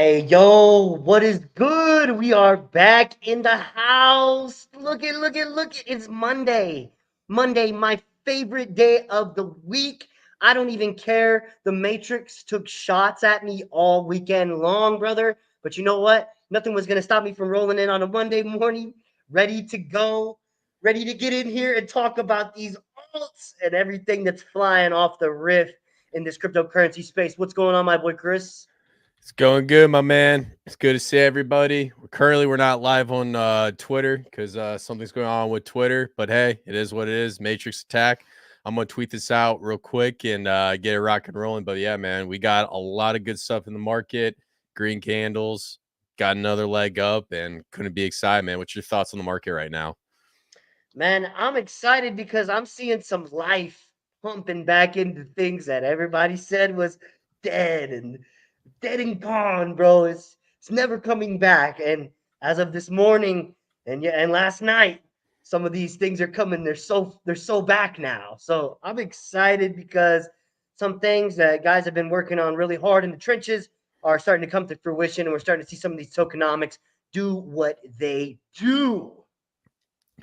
Hey, yo, what is good? We are back in the house. Look it. It's Monday. Monday, my favorite day of the week. I don't even care. The Matrix took shots at me all weekend long, brother. But you know what? Nothing was going to stop me from rolling in on a Monday morning, ready to go, ready to get in here and talk about these alts and everything that's flying off the riff in this cryptocurrency space. What's going on, my boy Kris? It's going good, my man. It's good to see everybody. We're not live on Twitter because something's going on with Twitter. But hey, it is what it is. Matrix attack. I'm gonna tweet this out real quick and get it rock and rolling. But yeah, man, we got a lot of good stuff in the market. Green candles got another leg up, and couldn't be excited, man. What's your thoughts on the market right now? Man, I'm excited because I'm seeing some life pumping back into things that everybody said was dead and dead and gone, bro. It's never coming back. And as of this morning and last night, some of these things are coming. They're so back now. So I'm excited because some things that guys have been working on really hard in the trenches are starting to come to fruition, and we're starting to see some of these tokenomics do what they do.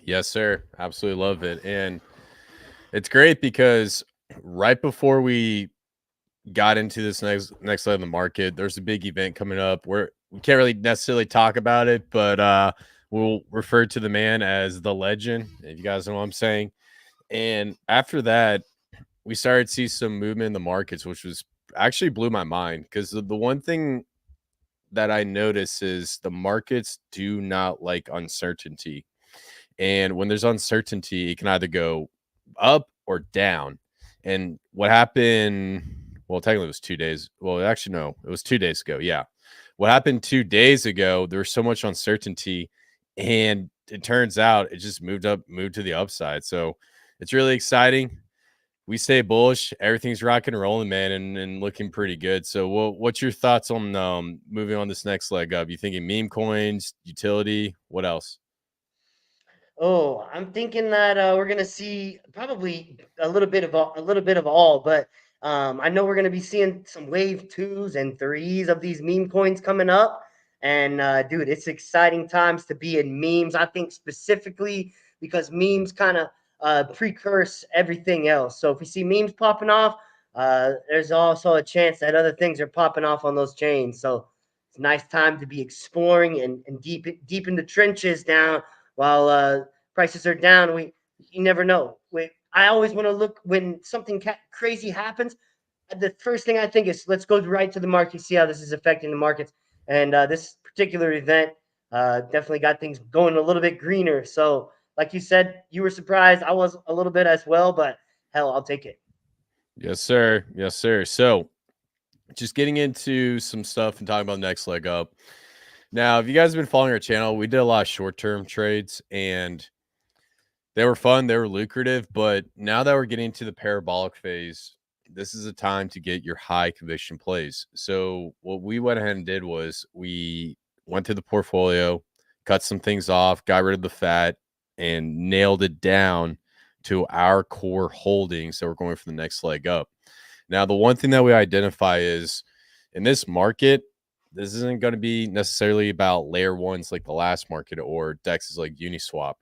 Yes, sir. Absolutely love it, and it's great because right before we got into this next level of the market, there's a big event coming up where we can't really necessarily talk about it, but we'll refer to the man as the legend, if you guys know what I'm saying. And after that, we started to see some movement in the markets, which was actually blew my mind because the one thing that I notice is the markets do not like uncertainty. And when there's uncertainty, it can either go up or down. And what happened, well, technically it was 2 days. Well, actually, no, it was 2 days ago. Yeah. What happened 2 days ago, there was so much uncertainty. And it turns out it just moved to the upside. So it's really exciting. We stay bullish. Everything's rocking and rolling, man, and looking pretty good. So, what's your thoughts on moving on this next leg up? You thinking meme coins, utility? What else? Oh, I'm thinking that we're gonna see probably a little bit of all, but I know we're gonna be seeing some wave twos and threes of these meme coins coming up. And dude, it's exciting times to be in memes. I think specifically because memes kind of precurse everything else. So if we see memes popping off, there's also a chance that other things are popping off on those chains. So it's a nice time to be exploring and deep in the trenches down while prices are down. You never know. I always want to look when something crazy happens. The first thing I think is let's go right to the market, see how this is affecting the markets. And this particular event definitely got things going a little bit greener. So, like you said, you were surprised. I was a little bit as well, but hell, I'll take it. Yes, sir. Yes, sir. So, just getting into some stuff and talking about the next leg up. Now, if you guys have been following our channel, we did a lot of short-term trades and they were fun, they were lucrative, but now that we're getting to the parabolic phase, this is a time to get your high conviction plays. So, what we went ahead and did was we went through the portfolio, cut some things off, got rid of the fat, and nailed it down to our core holdings. So, we're going for the next leg up. Now, the one thing that we identify is in this market, this isn't going to be necessarily about layer ones like the last market or dexes like Uniswap.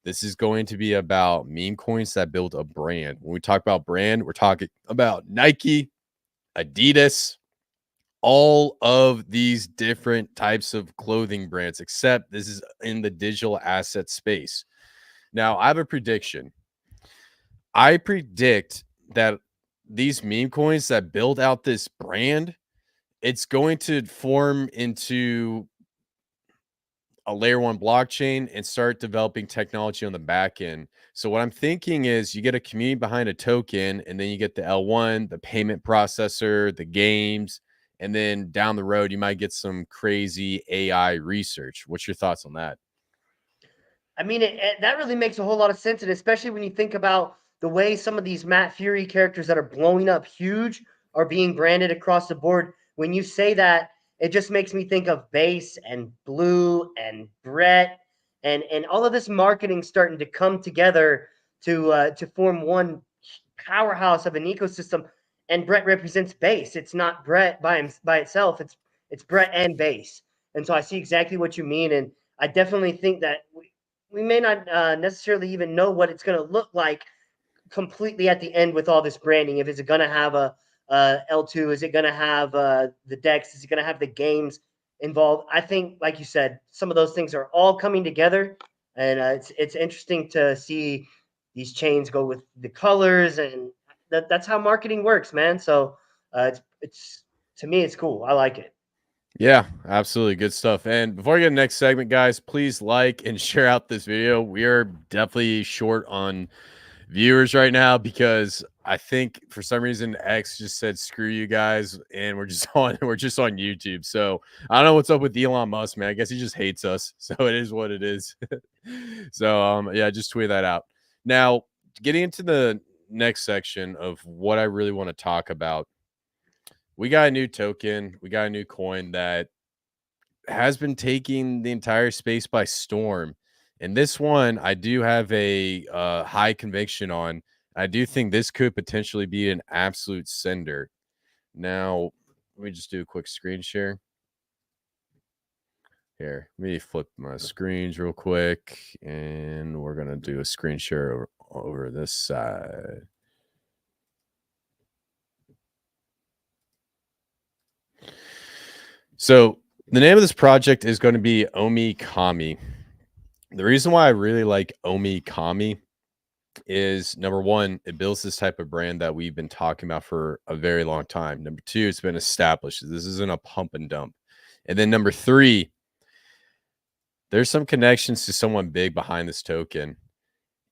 This is going to be about meme coins that build a brand. When we talk about brand, we're talking about Nike, Adidas, all of these different types of clothing brands, except this is in the digital asset space. Now, I have a prediction. I predict that these meme coins that build out this brand, it's going to form into a layer one blockchain and start developing technology on the back end. So what I'm thinking is you get a community behind a token and then you get the L1, the payment processor, the games, and then down the road you might get some crazy AI research. What's your thoughts on that? I mean, that really makes a whole lot of sense, and especially when you think about the way some of these Matt Fury characters that are blowing up huge are being branded across the board. When you say that, it just makes me think of Base and Blue and Brett and all of this marketing starting to come together to form one powerhouse of an ecosystem. And Brett represents Base. It's not Brett by itself. it's Brett and base. And so I see exactly what you mean, and I definitely think that we may not necessarily even know what it's going to look like completely at the end with all this branding. If it's going to have a L2, is it going to have the decks? Is it going to have the games involved? I think, like you said, some of those things are all coming together, and it's interesting to see these chains go with the colors, and that's how marketing works, man. So it's to me, it's cool. I like it. Yeah, absolutely. Good stuff. And before I get to the next segment, guys, please like and share out this video. We are definitely short on viewers right now because I think for some reason X just said screw you guys and we're just on YouTube. So I don't know what's up with Elon Musk, man. I guess he just hates us. So it is what it is. So yeah, just tweet that out. Now, getting into the next section of what I really want to talk about. We got a new token, we got a new coin that has been taking the entire space by storm. And this one, I do have a high conviction on. I do think this could potentially be an absolute sender. Now, let me just do a quick screen share. Here, let me flip my screens real quick, and we're gonna do a screen share over this side. So the name of this project is going to be Omikami. The reason why I really like Omikami is number one, it builds this type of brand that we've been talking about for a very long time. Number two, it's been established. This isn't a pump and dump. And then number three, there's some connections to someone big behind this token.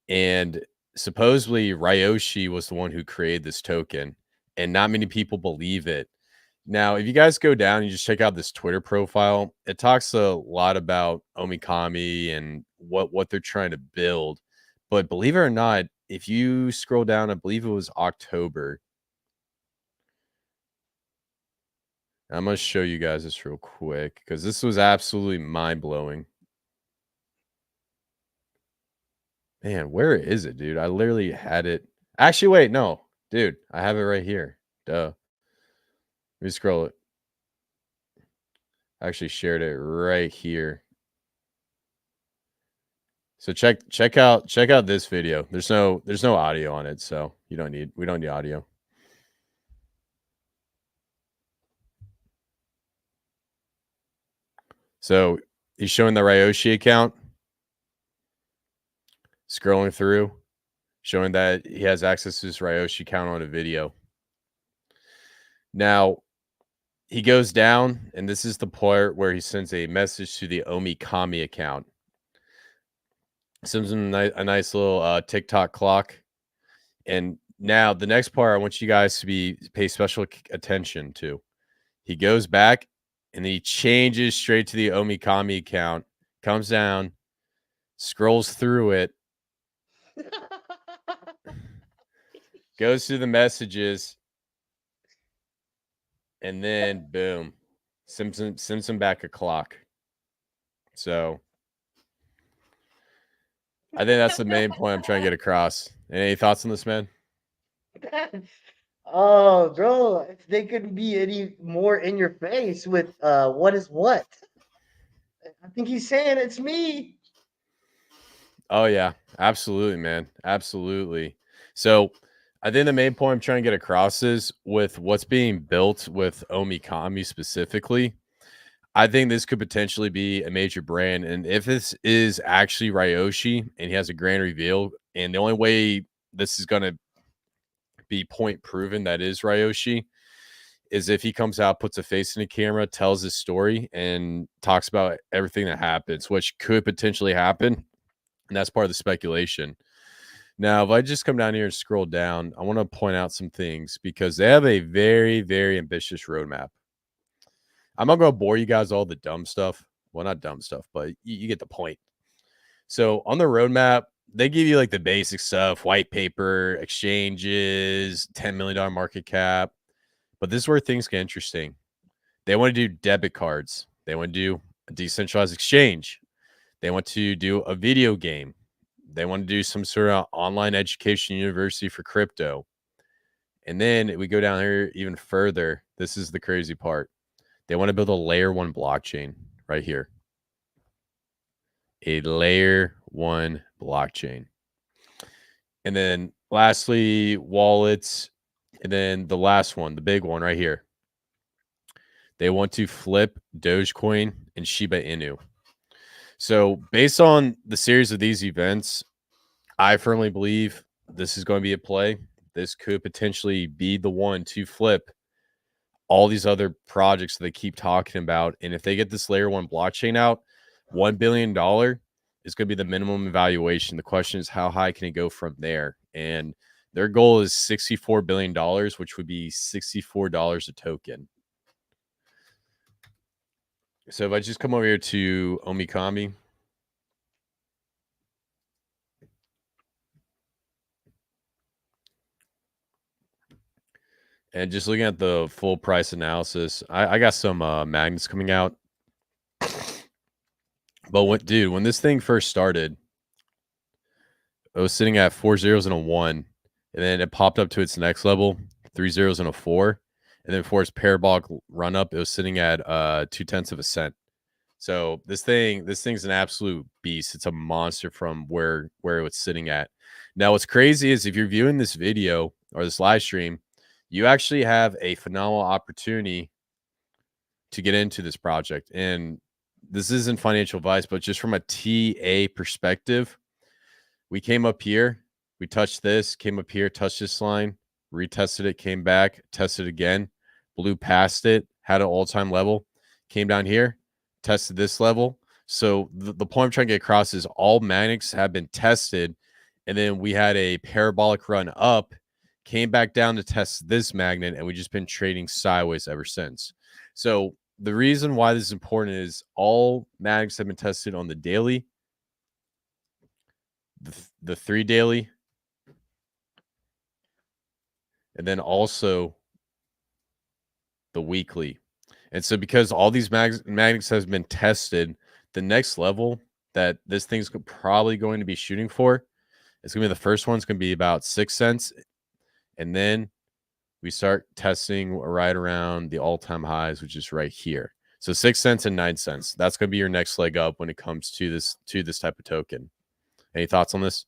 And supposedly Ryoshi was the one who created this token, and not many people believe it. Now, if you guys go down and you just check out this Twitter profile, it talks a lot about Omikami and what they're trying to build. But believe it or not, if you scroll down, I believe it was October. I'm going to show you guys this real quick because this was absolutely mind-blowing. Man, where is it, dude? I literally had it. Actually, wait, no. Dude, I have it right here. Duh. Let me scroll it. I actually shared it right here. So check out this video. There's no audio on it, so we don't need audio. So he's showing the Ryoshi account, scrolling through, showing that he has access to his Ryoshi account on a video. Now he goes down, and this is the part where he sends a message to the Omikami account. Sends him a nice little TikTok clock. And now the next part I want you guys to pay special attention to. He goes back and then he changes straight to the Omikami account, comes down, scrolls through it, goes through the messages, and then boom, sends him back a clock. So I think that's the main point I'm trying to get across. Any thoughts on this, man? Oh, bro, if they couldn't be any more in your face with what is what. I think he's saying it's me. Oh yeah, absolutely, man. Absolutely. So I think the main point I'm trying to get across is with what's being built with Omikami specifically. I think this could potentially be a major brand. And if this is actually Ryoshi and he has a grand reveal, and the only way this is going to be point proven that is Ryoshi is if he comes out, puts a face in the camera, tells his story, and talks about everything that happens, which could potentially happen. And that's part of the speculation. Now, if I just come down here and scroll down, I want to point out some things because they have a very, very ambitious roadmap. I'm not going to bore you guys all the dumb stuff. Well, not dumb stuff, but you get the point. So on the roadmap, they give you like the basic stuff, white paper, exchanges, $10 million market cap. But this is where things get interesting. They want to do debit cards. They want to do a decentralized exchange. They want to do a video game. They want to do some sort of online education university for crypto. And then we go down here even further. This is the crazy part. They want to build a layer 1 blockchain right here. A layer 1 blockchain. And then lastly, wallets. And then the last one, the big one right here. They want to flip Dogecoin and Shiba Inu. So, based on the series of these events, I firmly believe this is going to be a play. This could potentially be the one to flip all these other projects that they keep talking about. And if they get this layer 1 blockchain out, $1 billion is going to be the minimum evaluation. The question is, how high can it go from there? And their goal is $64 billion, which would be $64 a token. So if I just come over here to Omikami, and just looking at the full price analysis, I got some magnets coming out. But when this thing first started, it was sitting at 4 zeros and a 1, and then it popped up to its next level, 3 zeros and a 4, and then for its parabolic run up, it was sitting at 0.2 of a cent. So this thing's an absolute beast. It's a monster from where it was sitting at. Now, what's crazy is if you're viewing this video or this live stream, you actually have a phenomenal opportunity to get into this project. And this isn't financial advice, but just from a TA perspective, we came up here, we touched this, came up here, touched this line, retested it, came back, tested again, blew past it, had an all-time level, came down here, tested this level. So the point I'm trying to get across is all magnets have been tested, and then we had a parabolic run up, came back down to test this magnet, and we've just been trading sideways ever since. So the reason why this is important is all magnets have been tested on the daily, the 3 daily, and then also the weekly. And so because all these magnets has been tested, the next level that this thing's probably going to be shooting for, it's going to be the first one's going to be about 6 cents. And then we start testing right around the all-time highs, which is right here. So 6 cents and 9 cents. That's going to be your next leg up when it comes to this type of token. Any thoughts on this?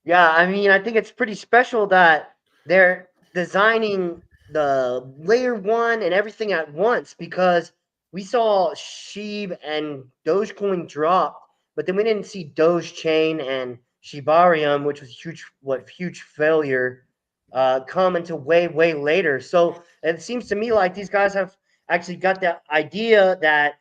Yeah, I mean, I think it's pretty special that they're designing the layer 1 and everything at once, because we saw SHIB and Dogecoin drop, but then we didn't see Doge Chain and Shibarium, which was huge failure, come until way later. So it seems to me like these guys have actually got the idea that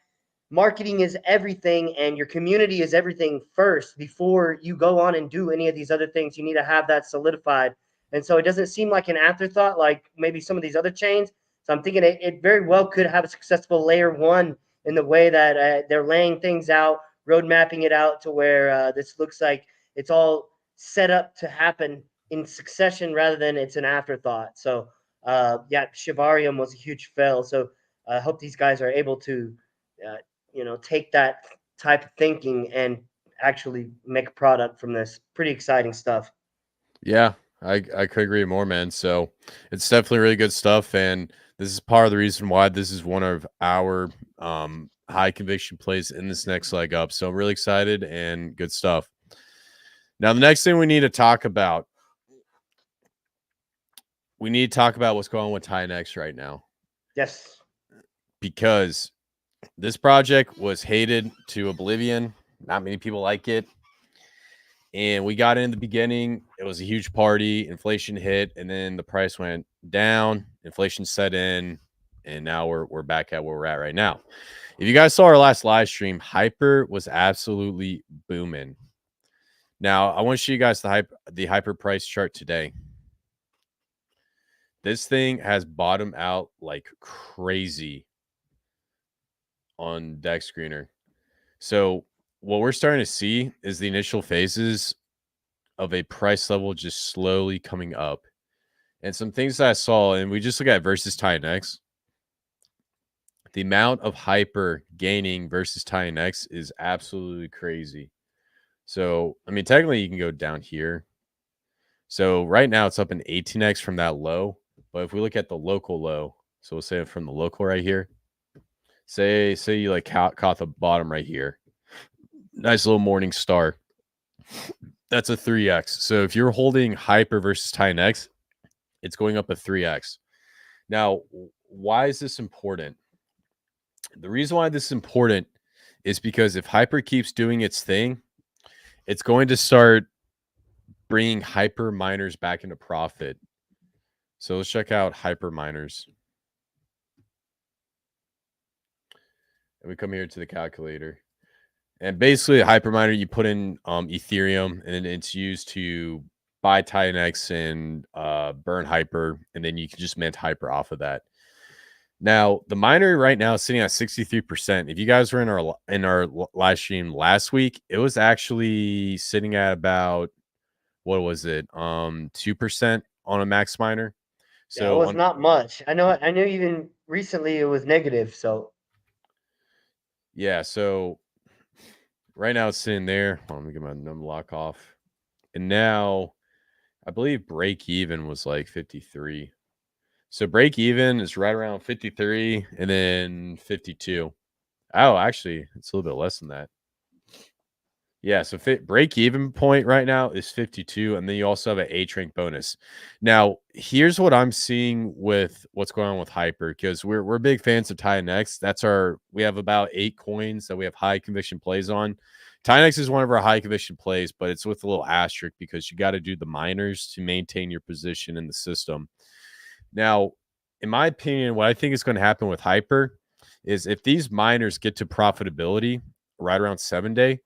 marketing is everything and your community is everything first before you go on and do any of these other things. You need to have that solidified. And so it doesn't seem like an afterthought like maybe some of these other chains. So I'm thinking it very well could have a successful layer 1 in the way that they're laying things out, road mapping it out to where this looks like it's all set up to happen in succession rather than it's an afterthought. So yeah, Shibarium was a huge fail. So I hope these guys are able to uh, take that type of thinking and actually make a product from this. Pretty exciting stuff. Yeah, I could agree more, man. So it's definitely really good stuff, and this is part of the reason why this is one of our high conviction plays in this next leg up. So I'm really excited and good stuff. Now, the next thing we need to talk about, what's going on with TiNX right now. Yes. Because this project was hated to oblivion. Not many people like it. And we got in the beginning. It was a huge party. Inflation hit, and then the price went down. Inflation set in, and now we're back at where we're at right now. If you guys saw our last live stream, Hyper was absolutely booming. Now I want to show you guys the Hyper price chart today. This thing has bottomed out like crazy on Dex Screener. So what we're starting to see is the initial phases of a price level just slowly coming up. And some things that I saw, and we just look at versus TiNX. The amount of hyper gaining versus TiNX is absolutely crazy. So, I mean, technically you can go down here. So right now it's up in 18x from that low. But if we look at the local low, so we'll say from the local right here, Say you like caught the bottom right here. Nice little morning star. That's a 3x. So if you're holding Hyper versus Tinex, it's going up a 3x. Now, why is this important? The reason why this is important is because if Hyper keeps doing its thing, it's going to start bringing Hyper miners back into profit. So let's check out Hyper miners. And we come here to the calculator. And basically, a hyperminer, you put in Ethereum, and then it's used to buy Tinex and burn Hyper, and then you can just mint Hyper off of that. Now, the miner right now is sitting at 63%. If you guys were in our live stream last week, it was actually sitting at about, what was it? 2% on a max miner. Yeah, it So was on, not much. I know even recently it was negative, so yeah, so right now it's sitting there. Let me get my num lock off. And now I believe break even was like 53. So break even is right around 53 and then 52. Oh, actually, it's a little bit less than that. Yeah, so break even point right now is 52, and then you also have an H rank bonus. Now, here's what I'm seeing with what's going on with Hyper, because we're big fans of Tinex. We have about 8 coins that we have high conviction plays on. Tinex is one of our high conviction plays, but it's with a little asterisk because you got to do the miners to maintain your position in the system. Now, in my opinion, what I think is going to happen with Hyper is if these miners get to profitability right around 7-day,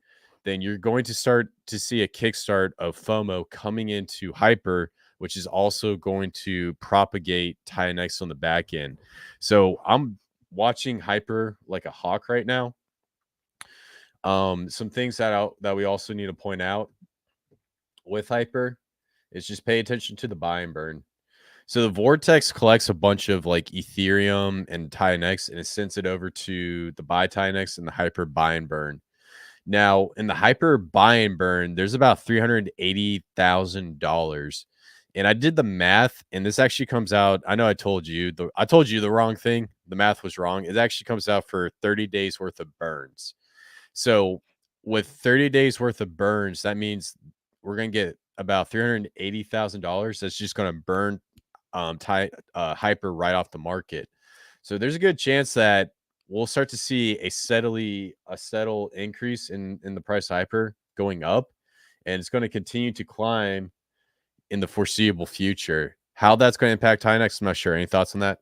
then you're going to start to see a kickstart of FOMO coming into Hyper, which is also going to propagate Tinex on the back end. So I'm watching Hyper like a hawk right now. Some things that we also need to point out with Hyper is just pay attention to the buy and burn. So the Vortex collects a bunch of like Ethereum and Tinex and it sends it over to the buy Tinex and the Hyper buy and burn. Now, in the Hyper buy and burn, there's about $380,000. And I did the math, and this actually comes out. I know I told you the wrong thing. The math was wrong. It actually comes out for 30 days worth of burns. So with 30 days worth of burns, that means we're gonna get about $380,000. That's just gonna burn Hyper right off the market. So there's a good chance that we'll start to see a settle increase in the price Hyper going up, and it's going to continue to climb in the foreseeable future. How that's going to impact Tinex, I'm not sure. Any thoughts on that?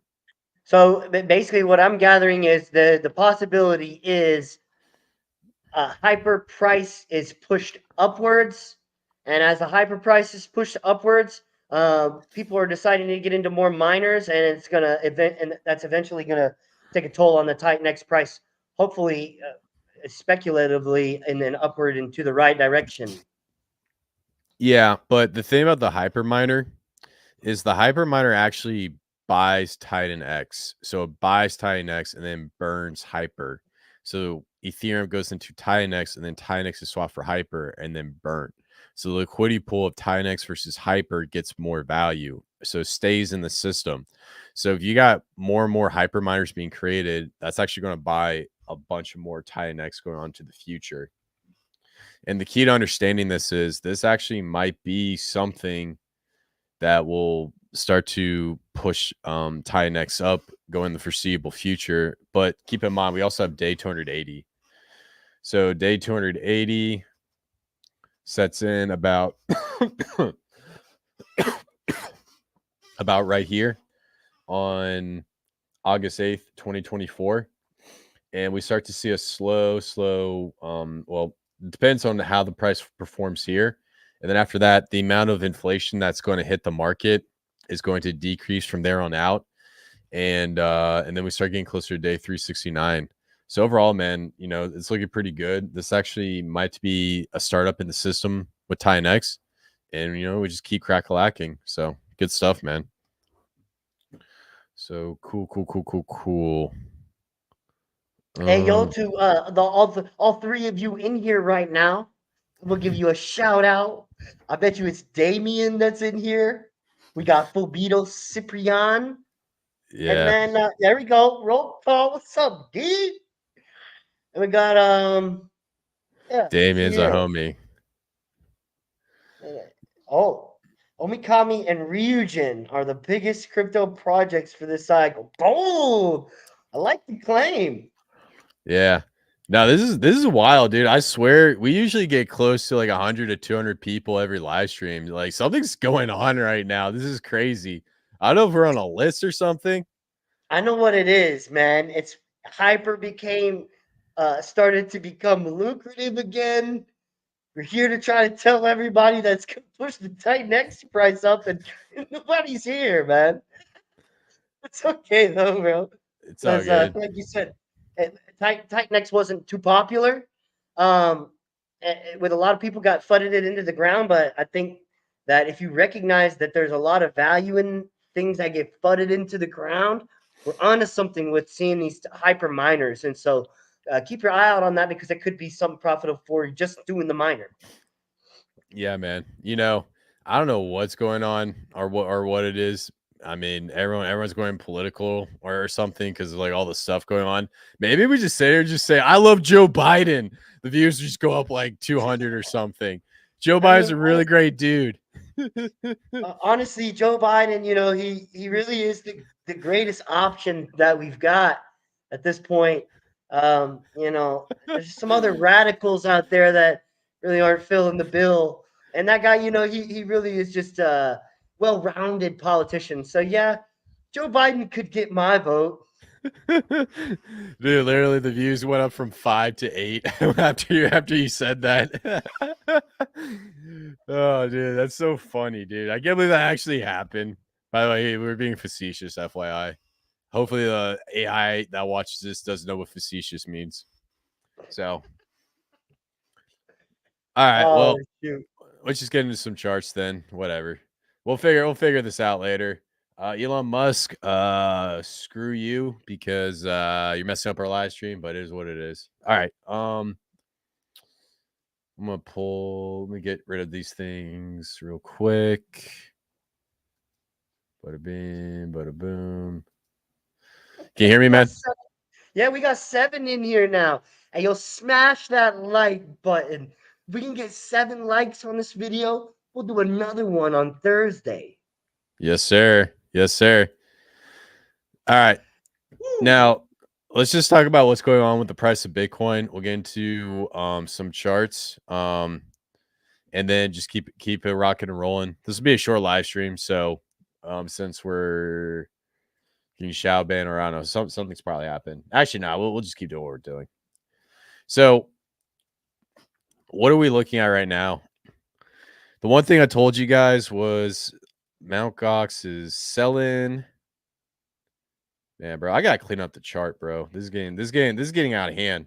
so basically what I'm gathering is the possibility is hyper price is pushed upwards, and as the hyper price is pushed upwards, people are deciding to get into more miners, and it's gonna and that's eventually gonna take a toll on the Titan price. Hopefully, speculatively, and then upward and to the right direction. Yeah, but the thing about the hyper miner is the hyper miner actually buys Titan X. So it buys Titan X and then burns Hyper. So Ethereum goes into Titan X and then Titan X is swapped for Hyper and then burnt. So the liquidity pool of Titan X versus Hyper gets more value. So it stays in the system. So if you got more and more hyper miners being created, that's actually going to buy a bunch of more Titan X going on to the future. And the key to understanding this is this actually might be something that will start to push Tinex up go in the foreseeable future. But keep in mind, we also have day 280. So day 280 sets in about about right here on August 8th, 2024. And we start to see a slow, well, it depends on how the price performs here. And then after that, the amount of inflation that's going to hit the market is going to decrease from there on out. And then we start getting closer to day 369. So overall, man, it's looking pretty good. This actually might be a startup in the system with Tinex. And we just keep crack-a-lacking. So good stuff, man. So cool. Hey, yo, to all three of you in here right now, we'll give you a shout out. I bet you it's Damien that's in here. We got Phobito Cyprian. And Yeah. then there we go. Roll call. What's up, D? And we got yeah, Damien's a here. homie. Oh, Omikami and Ryujin are the biggest crypto projects for this cycle. Bold. I like the claim. Yeah. No, this is wild, dude. I swear we usually get close to like 100 to 200 people every live stream. Like something's going on right now. This is crazy. I don't know if we're on a list or something. I know what it is, man. It's hyper became started to become lucrative again. We're here to try to tell everybody that's gonna push the tight next price up, and nobody's here, man. It's okay though, bro. It's all Because good. like you said, tight next wasn't too popular. With a lot of people got flooded it into the ground, but I think that if you recognize that there's a lot of value in things that get flooded into the ground, we're onto something with seeing these hyper miners, and so keep your eye out on that because it could be something profitable for you just doing the miner. Yeah, man. You know, I don't know what's going on or what it is. I mean, everyone's going political or something because of like all the stuff going on. Maybe we just say, I love Joe Biden. The views just go up like 200 or something. Joe I Biden's mean, a really great dude. honestly, Joe Biden, he really is the greatest option that we've got at this point. There's some other radicals out there that really aren't filling the bill, and that guy, he really is just a well-rounded politician. So yeah, Joe Biden could get my vote. Dude, literally the views went up from 5 to 8 after you said that. Oh, dude, that's so funny, dude. I can't believe that actually happened. By the way, we were being facetious, FYI. Hopefully, the AI that watches this doesn't know what facetious means. So, all right, Oh well, shoot! let's just get into some charts then. Whatever, we'll figure this out later. Elon Musk, screw you because you're messing up our live stream, but it is what it is. All right, I'm gonna let me get rid of these things real quick. Bada bing, bada boom. Can you hear me, We got man? 7. Yeah, we got 7 in here now. And you'll smash that like button. If we can get 7 likes on this video, we'll do another one on Thursday. Yes, sir. Yes, sir. All right. Woo! Now, let's just talk about what's going on with the price of Bitcoin. We'll get into some charts. And then just keep it rocking and rolling. This will be a short live stream, so since we're getting shadow ban or I don't know, something's probably happened. Actually, no, we'll just keep doing what we're doing. So, what are we looking at right now? The one thing I told you guys was Mount Gox is selling. Man, bro, I gotta clean up the chart, bro. This is getting out of hand.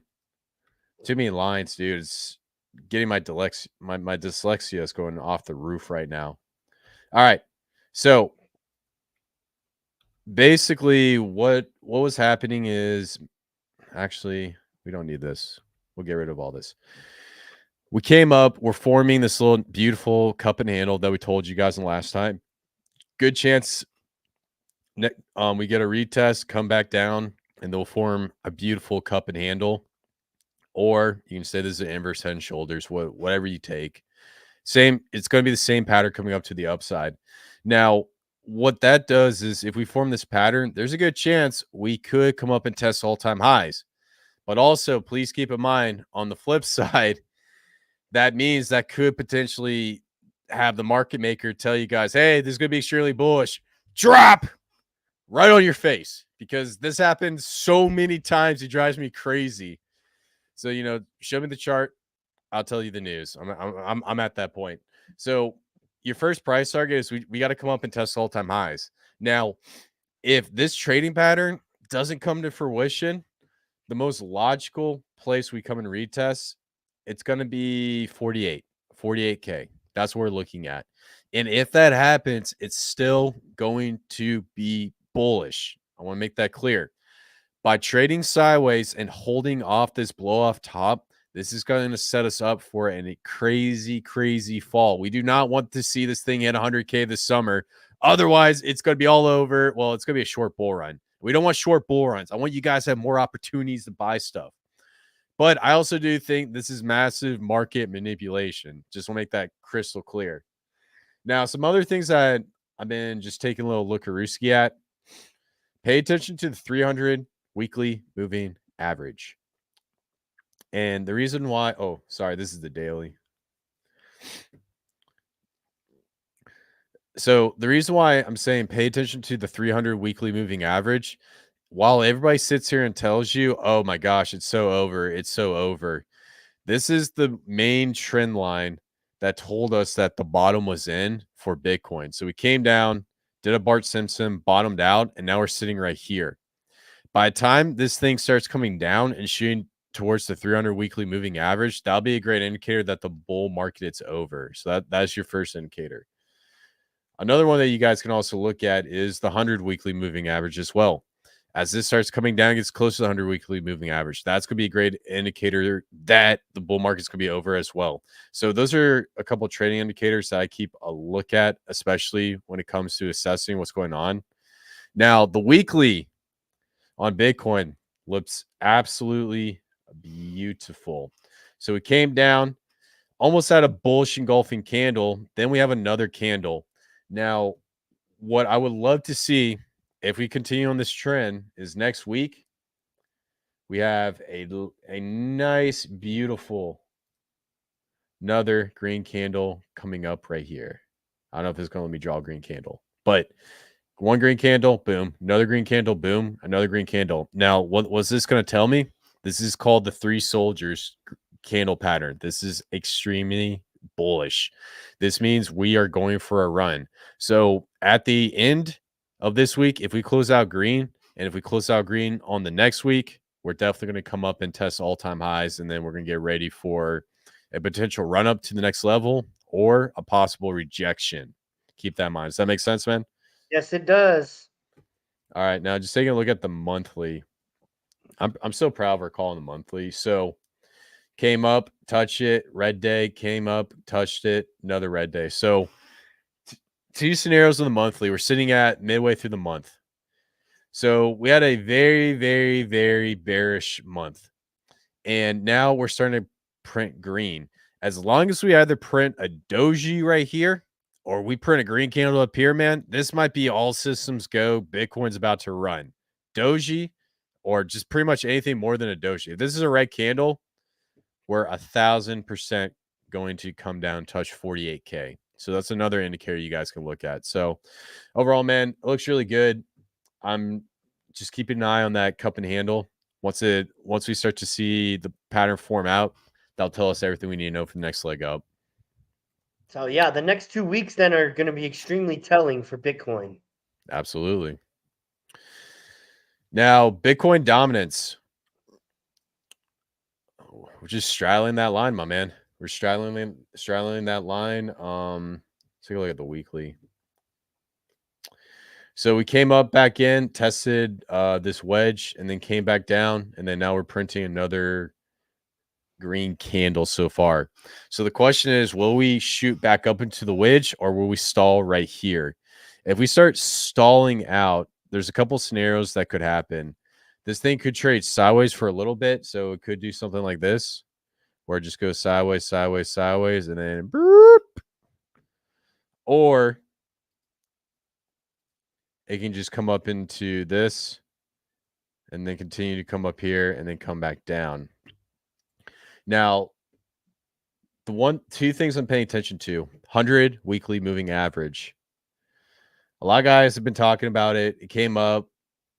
Too many lines, dude. It's getting my dyslexia is going off the roof right now. All right. So basically what was happening is actually we don't need this. We'll get rid of all this. We came up, we're forming this little beautiful cup and handle that we told you guys in the last time. Good chance we get a retest, come back down, and they'll form a beautiful cup and handle. Or you can say this is an inverse head and shoulders, whatever you take. Same, it's going to be the same pattern coming up to the upside. Now, what that does is if we form this pattern, there's a good chance we could come up and test all-time highs. But also, please keep in mind, on the flip side, that means that could potentially have the market maker tell you guys, hey, this is going to be extremely bullish. Drop right on your face, because this happens so many times. It drives me crazy. So, show me the chart. I'll tell you the news. I'm at that point. So your first price target is we got to come up and test all-time highs. Now, if this trading pattern doesn't come to fruition, the most logical place we come and retest, it's going to be 48K. That's what we're looking at. And if that happens, it's still going to be bullish. I want to make that clear. By trading sideways and holding off this blow off top, this is going to set us up for a crazy, crazy fall. We do not want to see this thing hit 100K this summer. Otherwise, it's going to be all over. Well, it's going to be a short bull run. We don't want short bull runs. I want you guys to have more opportunities to buy stuff. But I also do think this is massive market manipulation. Just want to make that crystal clear. Now, some other things that I've been just taking a little lookarooski at. Pay attention to the 300 weekly moving average. And the reason why, oh, sorry, this is the daily. So the reason why I'm saying pay attention to the 300 weekly moving average, while everybody sits here and tells you, oh my gosh, it's so over, it's so over. This is the main trend line that told us that the bottom was in for Bitcoin. So we came down, did a Bart Simpson, bottomed out, and now we're sitting right here. By the time this thing starts coming down and shooting towards the 300 weekly moving average, that'll be a great indicator that the bull market is over. So that's your first indicator. Another one that you guys can also look at is the 100 weekly moving average as well. As this starts coming down, gets close to the 100 weekly moving average. That's going to be a great indicator that the bull market's going to be over as well. So those are a couple of trading indicators that I keep a look at, especially when it comes to assessing what's going on. Now, the weekly on Bitcoin looks absolutely beautiful. So it came down, almost had a bullish engulfing candle. Then we have another candle. Now, what I would love to see if we continue on this trend is next week, we have a nice, beautiful, another green candle coming up right here. I don't know if it's going to let me draw a green candle, but one green candle, boom, another green candle, boom, another green candle. Now, what was this going to tell me? This is called the three soldiers candle pattern. This is extremely bullish. This means we are going for a run. So at the end of this week, if we close out green, and if we close out green on the next week, we're definitely going to come up and test all-time highs, and then we're going to get ready for a potential run up to the next level or a possible rejection. Keep that in mind. Does that make sense, man? Yes, it does. All right, now just taking a look at the monthly. I'm so proud of our call on the monthly. So came up, touched it, red day, came up, touched it, another red day. So two scenarios on the monthly. We're sitting at midway through the month. So we had a very, very, very bearish month. And now we're starting to print green. As long as we either print a doji right here or we print a green candle up here, man, this might be all systems go. Bitcoin's about to run. Doji or just pretty much anything more than a doji. If this is a red candle, we're 1,000% going to come down, touch 48K. So that's another indicator you guys can look at. So overall, man, it looks really good. I'm just keeping an eye on that cup and handle. Once we start to see the pattern form out, that'll tell us everything we need to know for the next leg up. So yeah, the next 2 weeks then are going to be extremely telling for Bitcoin. Absolutely. Now, Bitcoin dominance. We're just straddling that line, my man. We're straddling that line. Let's take a look at the weekly. So we came up back in, tested this wedge, and then came back down, and then now we're printing another green candle so far. So the question is, will we shoot back up into the wedge or will we stall right here? If we start stalling out, there's a couple scenarios that could happen. This thing could trade sideways for a little bit, so it could do something like this, where it just goes sideways, sideways, sideways, and then boop. Or it can just come up into this and then continue to come up here and then come back down. Now, two things I'm paying attention to: 100 weekly moving average. A lot of guys have been talking about it. It came up,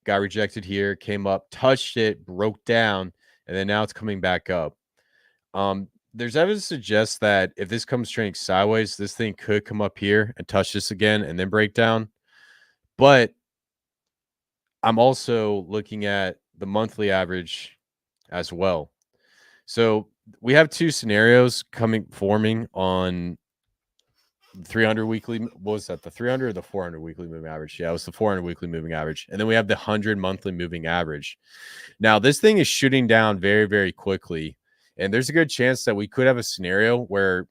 got rejected here, came up, touched it, broke down, and then now it's coming back up. There's evidence to suggest that if this comes trading sideways, this thing could come up here and touch this again and then break down. But I'm also looking at the monthly average as well. So we have two scenarios forming on 300 weekly. What was that? The 300 or the 400 weekly moving average? Yeah, it was the 400 weekly moving average. And then we have the 100 monthly moving average. Now, this thing is shooting down very, very quickly. And there's a good chance that we could have a scenario where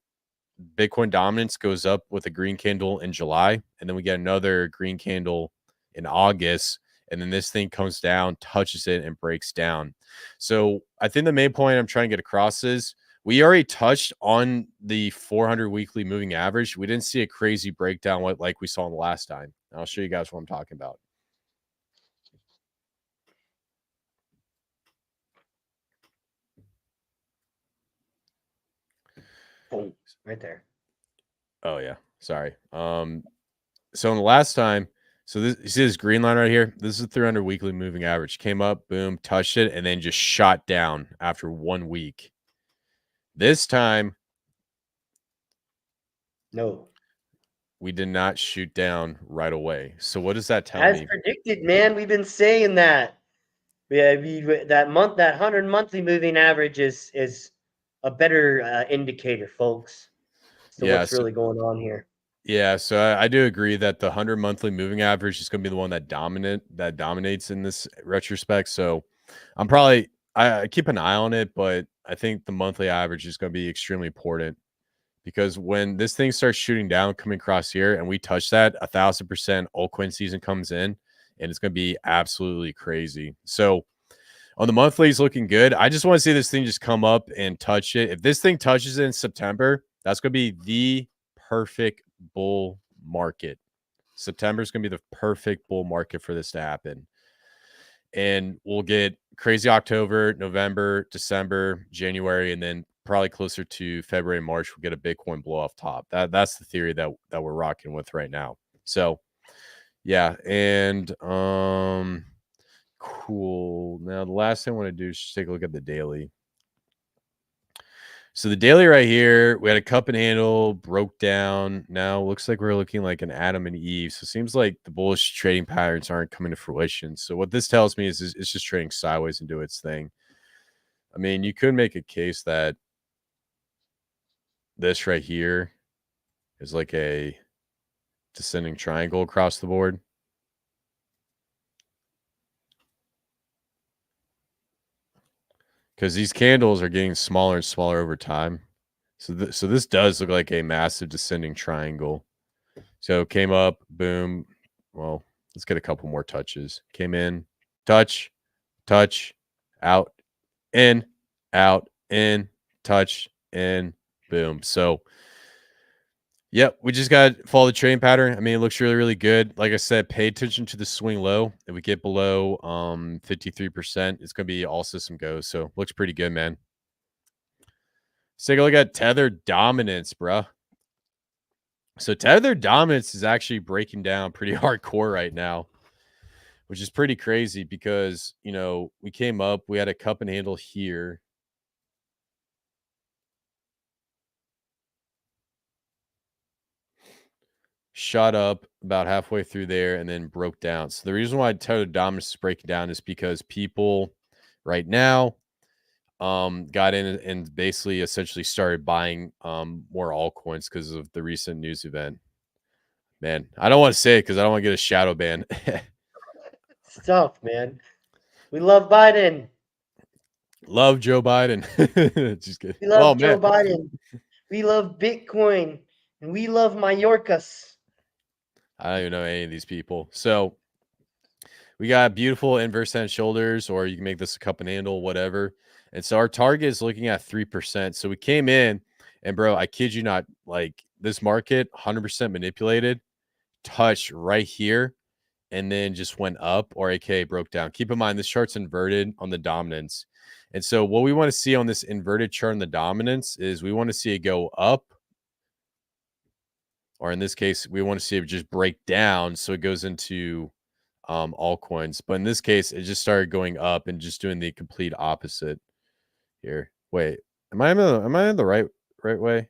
Bitcoin dominance goes up with a green candle in July, and then we get another green candle in August, and then this thing comes down, touches it, and breaks down. So I think the main point I'm trying to get across is we already touched on the 400 weekly moving average. We didn't see a crazy breakdown like we saw the last time. I'll show you guys what I'm talking about. Boom, right there. Oh yeah, sorry. So in the last time, so this, you see this green line right here? This is the 300 weekly moving average. Came up, boom, touched it, and then just shot down after 1 week. This time, No. we did not shoot down right away. So what does that tell As me? predicted, man, we've been saying that. Yeah, that 100 monthly moving average is a better indicator, folks, as to Yeah, what's so really going on here. yeah, so I do agree that the 100 monthly moving average is going to be the one that dominates in this retrospect. So I'm probably I keep an eye on it, but I think the monthly average is going to be extremely important because when this thing starts shooting down, coming across here, and we touch that, 1,000% altcoin season comes in, and it's going to be absolutely crazy. So on the monthlies, looking good. I just want to see this thing just come up and touch it. If this thing touches it in September, that's going to be the perfect bull market. September is going to be the perfect bull market for this to happen. And we'll get crazy October, November, December, January, and then probably closer to February, March, we'll get a Bitcoin blow off top. That's the theory that we're rocking with right now. So yeah, and cool. Now the last thing I want to do is just take a look at the daily. So the daily right here, we had a cup and handle, broke down. Now looks like we're looking like an Adam and Eve. So it seems like the bullish trading patterns aren't coming to fruition. So what this tells me is it's just trading sideways and do its thing. I mean, you could make a case that this right here is like a descending triangle across the board. Because these candles are getting smaller and smaller over time. So this does look like a massive descending triangle. So came up, boom. Well, let's get a couple more touches. Came in, touch, touch, out, in, touch, in, boom. So, yep, we just got to follow the trading pattern. I mean, it looks really, really good. Like I said, pay attention to the swing low. If we get below 53%, it's going to be all system goes. So, looks pretty good, man. Let's take a look at Tether dominance, bruh. So Tether dominance is actually breaking down pretty hardcore right now, which is pretty crazy because, you know, we came up, we had a cup and handle here. Shot up about halfway through there and then broke down. So the reason why Tether dominance is breaking down is because people right now got in and basically essentially started buying more altcoins because of the recent news event. Man, I don't want to say it because I don't want to get a shadow ban. It's tough, man. We love Biden. Love Joe Biden. Just kidding. We Oh love man, Joe Biden. We love Bitcoin. And we love Mallorcas. I don't even know any of these people. So we got beautiful inverse head and shoulders, or you can make this a cup and handle, whatever. And so our target is looking at 3%. So we came in, and bro, I kid you not, like this market, 100% manipulated, touched right here, and then just went up, or AKA broke down. Keep in mind, this chart's inverted on the dominance. And so what we want to see on this inverted chart on the dominance is we want to see it go up, or in this case, we want to see it just break down so it goes into altcoins. But in this case, it just started going up and just doing the complete opposite here. Wait, am I in the right way?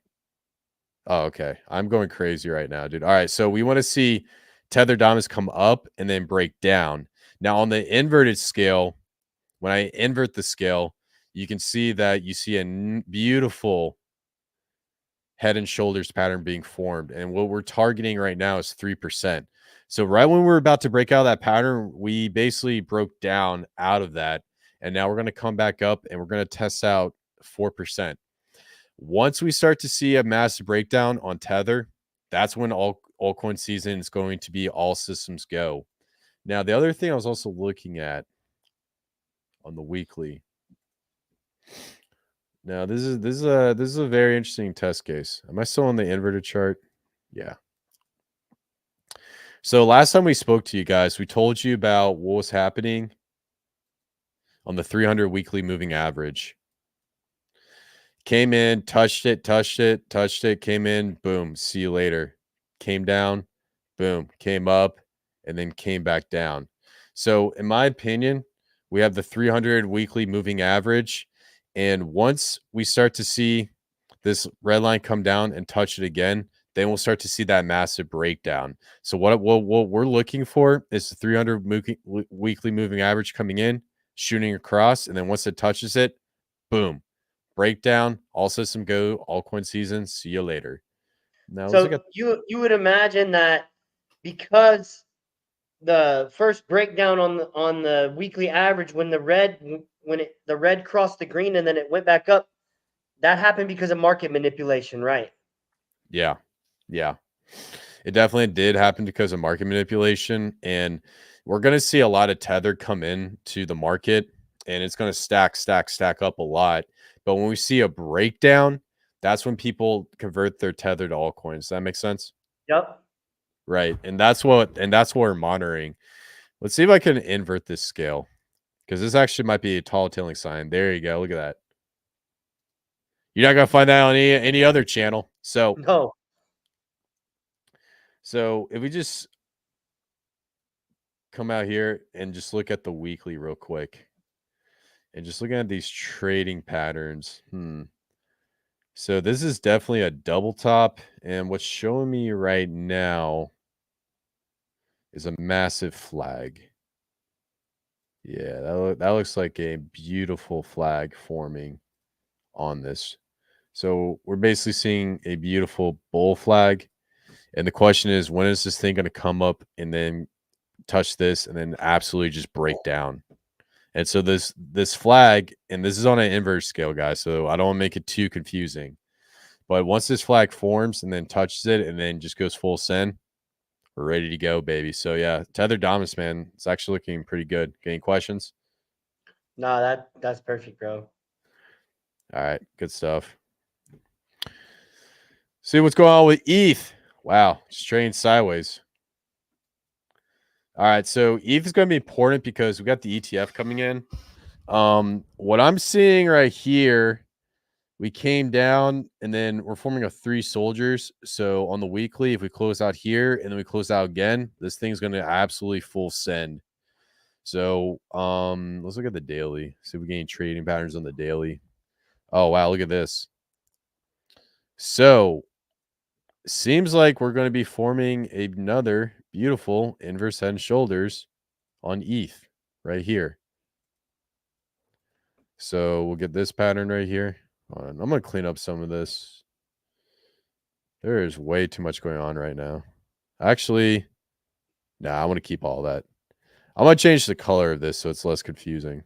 Oh, okay. I'm going crazy right now, dude. All right, so we want to see Tether dominance come up and then break down. Now on the inverted scale, when I invert the scale, you can see that you see a beautiful head and shoulders pattern being formed. And what we're targeting right now is 3%. So right when we're about to break out of that pattern, we basically broke down out of that. And now we're going to come back up and we're going to test out 4%. Once we start to see a massive breakdown on Tether, that's when altcoin season is going to be all systems go. Now, the other thing I was also looking at on the weekly. Now, this is a very interesting test case. Am I still on the inverted chart? Yeah. So last time we spoke to you guys, we told you about what was happening on the 300 weekly moving average. Came in, touched it, came in, boom, see you later. Came down, boom, came up, and then came back down. So, in my opinion, we have the 300 weekly moving average. And once we start to see this red line come down and touch it again, then we'll start to see that massive breakdown. So, what we're looking for is the 300 weekly moving average coming in, shooting across. And then once it touches it, boom, breakdown, all system go, altcoin season. See you later. Now let's look So at you would imagine that because the first breakdown on the weekly average when the red crossed the green and then it went back up, that happened because of market manipulation, right? yeah. It definitely did happen because of market manipulation, and we're going to see a lot of tether come in to the market, and it's going to stack up a lot. But when we see a breakdown, that's when people convert their tether to altcoins. Does that make sense? Yep. Right. And that's what we're monitoring. Let's see if I can invert this scale, because this actually might be a tall tailing sign. There you go. Look at that. You're not gonna find that on any other channel. No. So if we just come out here and just look at the weekly real quick, and just looking at these trading patterns. So this is definitely a double top, and what's showing me right now is a massive flag. Yeah, that looks like a beautiful flag forming on this. So we're basically seeing a beautiful bull flag. And the question is, when is this thing going to come up and then touch this and then absolutely just break down? And so this flag, and this is on an inverse scale, guys, so I don't want to make it too confusing. But once this flag forms and then touches it and then just goes full send, we're ready to go, baby. So yeah, Tether Dominance, man, it's actually looking pretty good. Any questions? No, that's perfect, bro. All right, good stuff. See what's going on with ETH. Wow, just trading sideways. All right, so ETH is going to be important because we got the ETF coming in. What I'm seeing right here, we came down and then we're forming a 3 soldiers. So on the weekly, if we close out here and then we close out again, this thing's going to absolutely full send. So let's look at the daily. See if we get any trading patterns on the daily. Oh wow, look at this. So seems like we're going to be forming another beautiful inverse head and shoulders on ETH right here. So we'll get this pattern right here. I'm going to clean up some of this. There is way too much going on right now. Actually, I want to keep all that. I'm going to change the color of this so it's less confusing.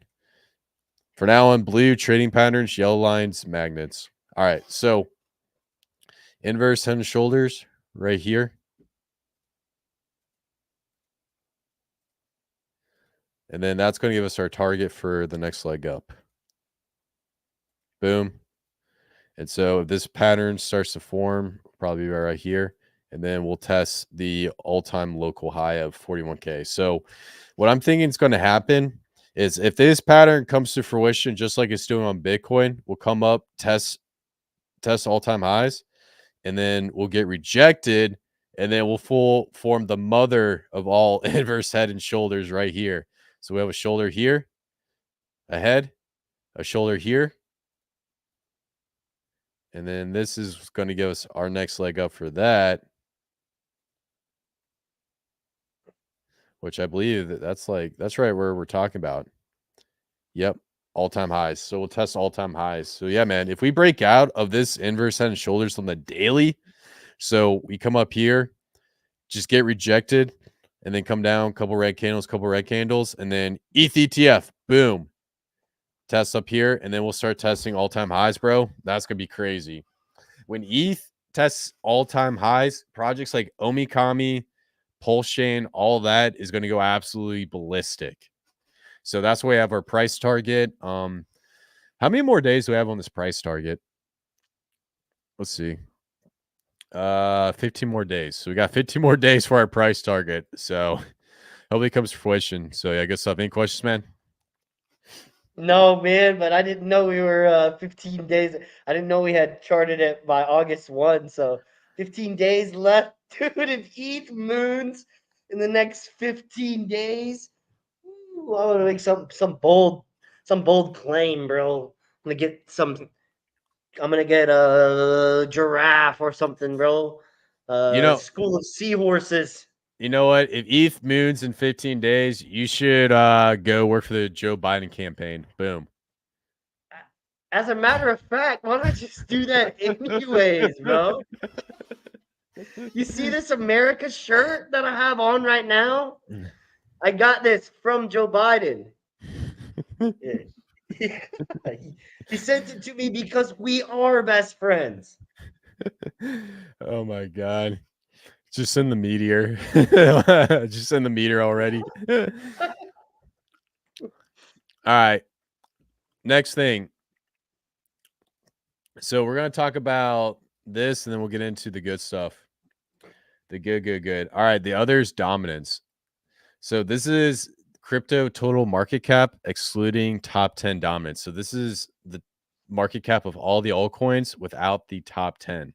For now on, blue trading patterns, yellow lines, magnets. All right, so inverse head and shoulders right here. And then that's going to give us our target for the next leg up. Boom. And so if this pattern starts to form, probably right here, and then we'll test the all-time local high of 41K. So what I'm thinking is going to happen is if this pattern comes to fruition, just like it's doing on Bitcoin, we'll come up, test all-time highs, and then we'll get rejected, and then we'll form the mother of all inverse head and shoulders right here. So we have a shoulder here, a head, a shoulder here, and then this is going to give us our next leg up for that, which I believe that's right where we're talking about. Yep, all-time highs. So we'll test all-time highs. So yeah, man, if we break out of this inverse head and shoulders on the daily, so we come up here, just get rejected, and then come down, couple red candles, and then ETH ETF, boom, test up here, and then we'll start testing all-time highs, bro. That's gonna be crazy. When ETH tests all-time highs, projects like Omikami, Pulse all that is going to go absolutely ballistic. So that's why we have our price target. How many more days do we have on this price target? Let's see. 15 more days. So we got 15 more days for our price target. So hopefully it comes to fruition. So yeah, I guess any questions, man? No, man, but I didn't know we were 15 days. I didn't know we had charted it by August 1. So 15 days left, dude. If ETH moons in the next 15 days, ooh, I want to make some bold claim, bro. I'm gonna get a giraffe or something, bro. You know, School of seahorses. you know what? If ETH moons in 15 days, you should go work for the Joe Biden campaign. Boom. As a matter of fact, why not just do that anyways, bro? You see this America shirt that I have on right now? I got this from Joe Biden. Yeah. He sent it to me because we are best friends. Oh my god. Just send the meteor. Just send the meteor already. All right. Next thing. So we're going to talk about this and then we'll get into the good stuff. The good. All right. The other is dominance. So this is crypto total market cap excluding top 10 dominance. So this is the market cap of all the altcoins without the top 10.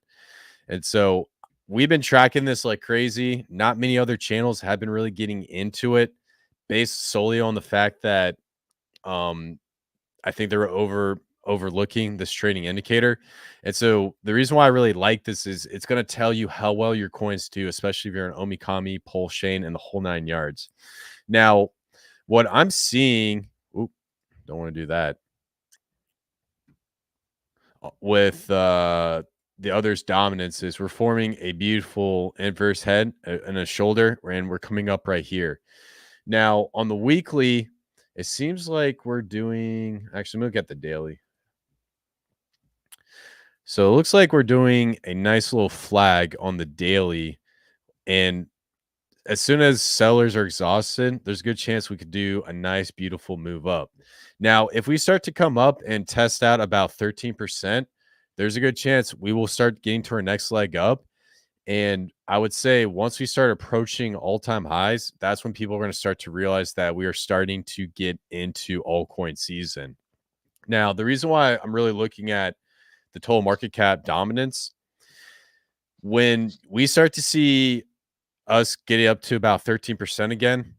And so we've been tracking this like crazy. Not many other channels have been really getting into it based solely on the fact that I think they were overlooking this trading indicator. And so the reason why I really like this is it's going to tell you how well your coins do, especially if you're an Omikami, Pulse, and the whole 9 yards. Now, what I'm seeing, don't want to do that. With the other's dominance is we're forming a beautiful inverse head and a shoulder, and we're coming up right here. Now, on the weekly, it seems like we're doing, actually, look at the daily. So it looks like we're doing a nice little flag on the daily. And as soon as sellers are exhausted, there's a good chance we could do a nice, beautiful move up. Now, if we start to come up and test out about 13%, there's a good chance we will start getting to our next leg up. And I would say once we start approaching all-time highs, that's when people are going to start to realize that we are starting to get into altcoin season. Now, the reason why I'm really looking at the total market cap dominance, when we start to see us getting up to about 13% again,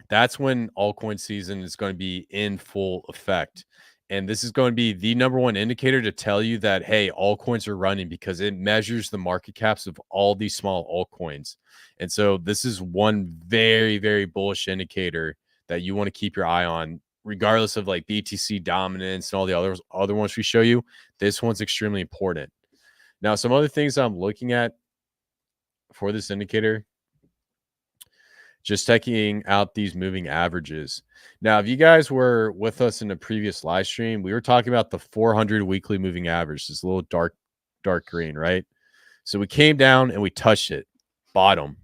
that's when altcoin season is going to be in full effect. And this is going to be the number one indicator to tell you that, hey, altcoins are running, because it measures the market caps of all these small altcoins. And so this is one very, very bullish indicator that you want to keep your eye on, regardless of like BTC dominance and all the other ones we show you. This one's extremely important. Now, some other things I'm looking at for this indicator, just checking out these moving averages. Now, if you guys were with us in a previous live stream, we were talking about the 400 weekly moving average, this little dark green, right? So we came down and we touched it, bottom.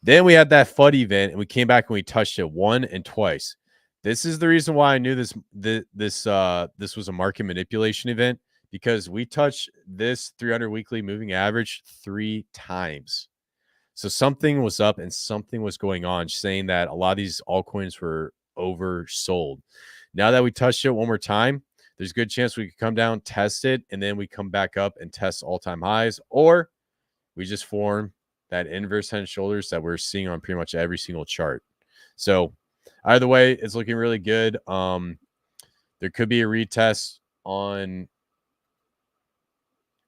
Then we had that FUD event and we came back and we touched it once and twice. This is the reason why I knew this was a market manipulation event, because we touched this 300 weekly moving average 3 times. So something was up and something was going on, saying that a lot of these altcoins were oversold. Now that we touched it one more time, there's a good chance we could come down, test it, and then we come back up and test all-time highs, or we just form that inverse head and shoulders that we're seeing on pretty much every single chart. So either way, it's looking really good. There could be a retest on,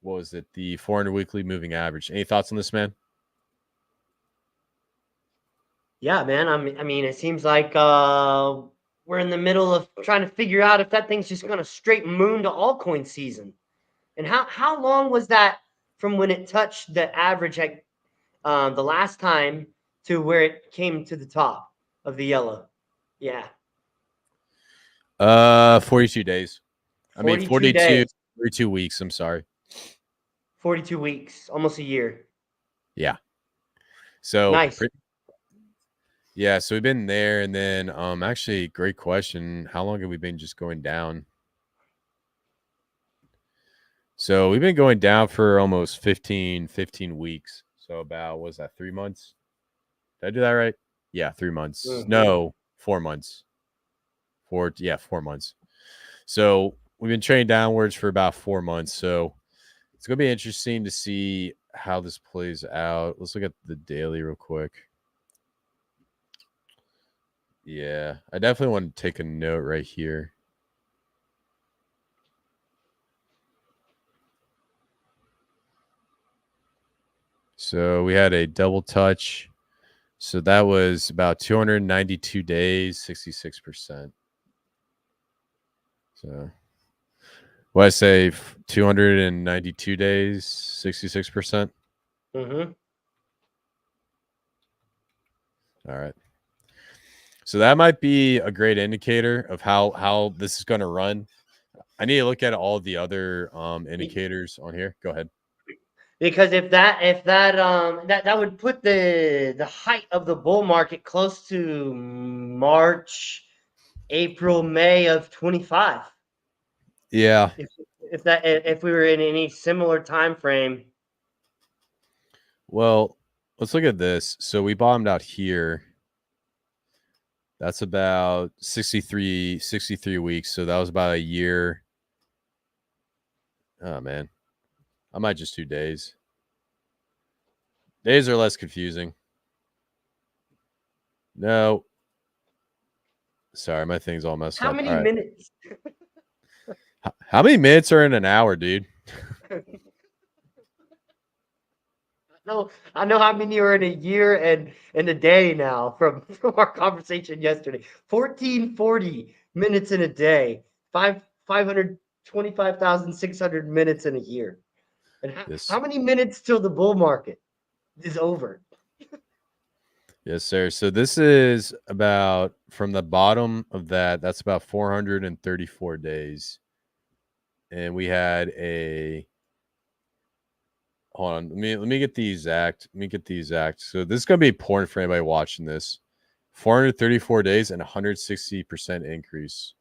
what was it, the 400 weekly moving average. Any thoughts on this, man? Yeah, man. I mean, it seems like we're in the middle of trying to figure out if that thing's just gonna straight moon to altcoin season. And how long was that from when it touched the average at the last time to where it came to the top of the yellow? Yeah. 42 days. I mean 42 days, 42 weeks, I'm sorry. 42 weeks, almost a year. Yeah. So Nice. yeah, so we've been there, and then actually great question. How long have we been just going down? So we've been going down for almost 15 weeks. So about, what was that, 3 months? Did I do that right? Yeah, 3 months. Mhm. No, 4 months. 4 months. So we've been trading downwards for about 4 months. So it's gonna be interesting to see how this plays out. Let's look at the daily real quick. Yeah, I definitely want to take a note right here. So we had a double touch. So that was about 292 days, 66%. So what I say, 292 days, 66%. Mm-hmm. All right. So that might be a great indicator of how this is going to run. I need to look at all the other indicators on here. Go ahead. Because if that would put the height of the bull market close to March, April, May of 25. Yeah. If we were in any similar time frame. Well, let's look at this. So we bottomed out here. That's about 63 weeks. So that was about a year. Oh man. I might just do days. Days are less confusing. No. Sorry, my thing's all messed How up. many All right. minutes? How many minutes are in an hour, dude? No, I know how many are in a year and a day now from our conversation yesterday. 1440 minutes in a day. 525,600 minutes in a year. And how Yes. many minutes till the bull market is over? Yes, sir. So this is about, from the bottom of that's about 434 days. And we had a, hold on, let me get the exact. Let me get the exact. So this is gonna be important for anybody watching this. 434 days and 160% increase.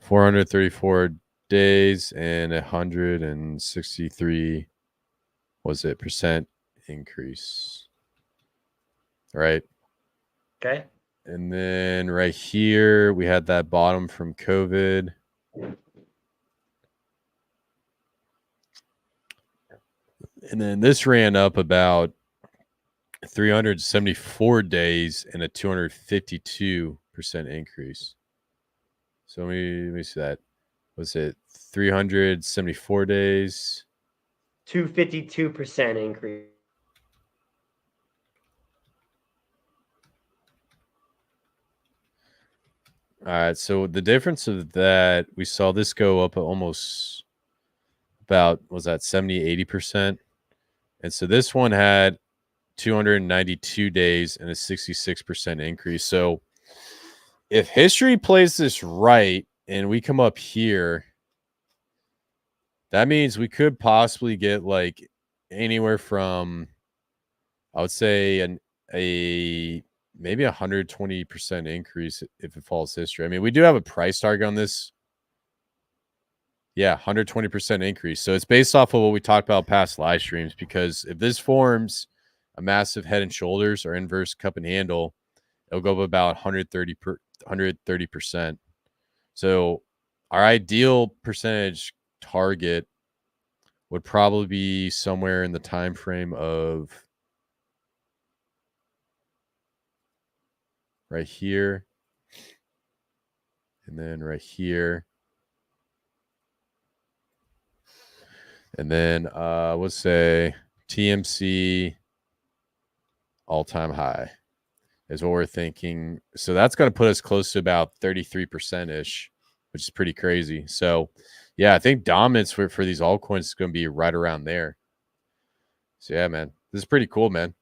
434 days and 163, was it, percent increase. Right. Okay. And then right here we had that bottom from COVID. And then this ran up about 374 days and a 252% increase. So let me see that. Was it 374 days? 252% increase. All right. So the difference of that, we saw this go up almost about, was that 70, 80%? And so this one had 292 days and a 66% increase. So if history plays this right and we come up here, that means we could possibly get like anywhere from, I would say, a maybe 120% increase if it follows history. I mean, we do have a price target on this. Yeah, 120% increase. So it's based off of what we talked about past live streams, because if this forms a massive head and shoulders or inverse cup and handle, it'll go up about 130%. So our ideal percentage target would probably be somewhere in the time frame of right here, and then right here, and then let's say TMC all-time high is what we're thinking. So that's going to put us close to about 33% ish, which is pretty crazy. So yeah, I think dominance for these altcoins is going to be right around there. So yeah, man, this is pretty cool, man.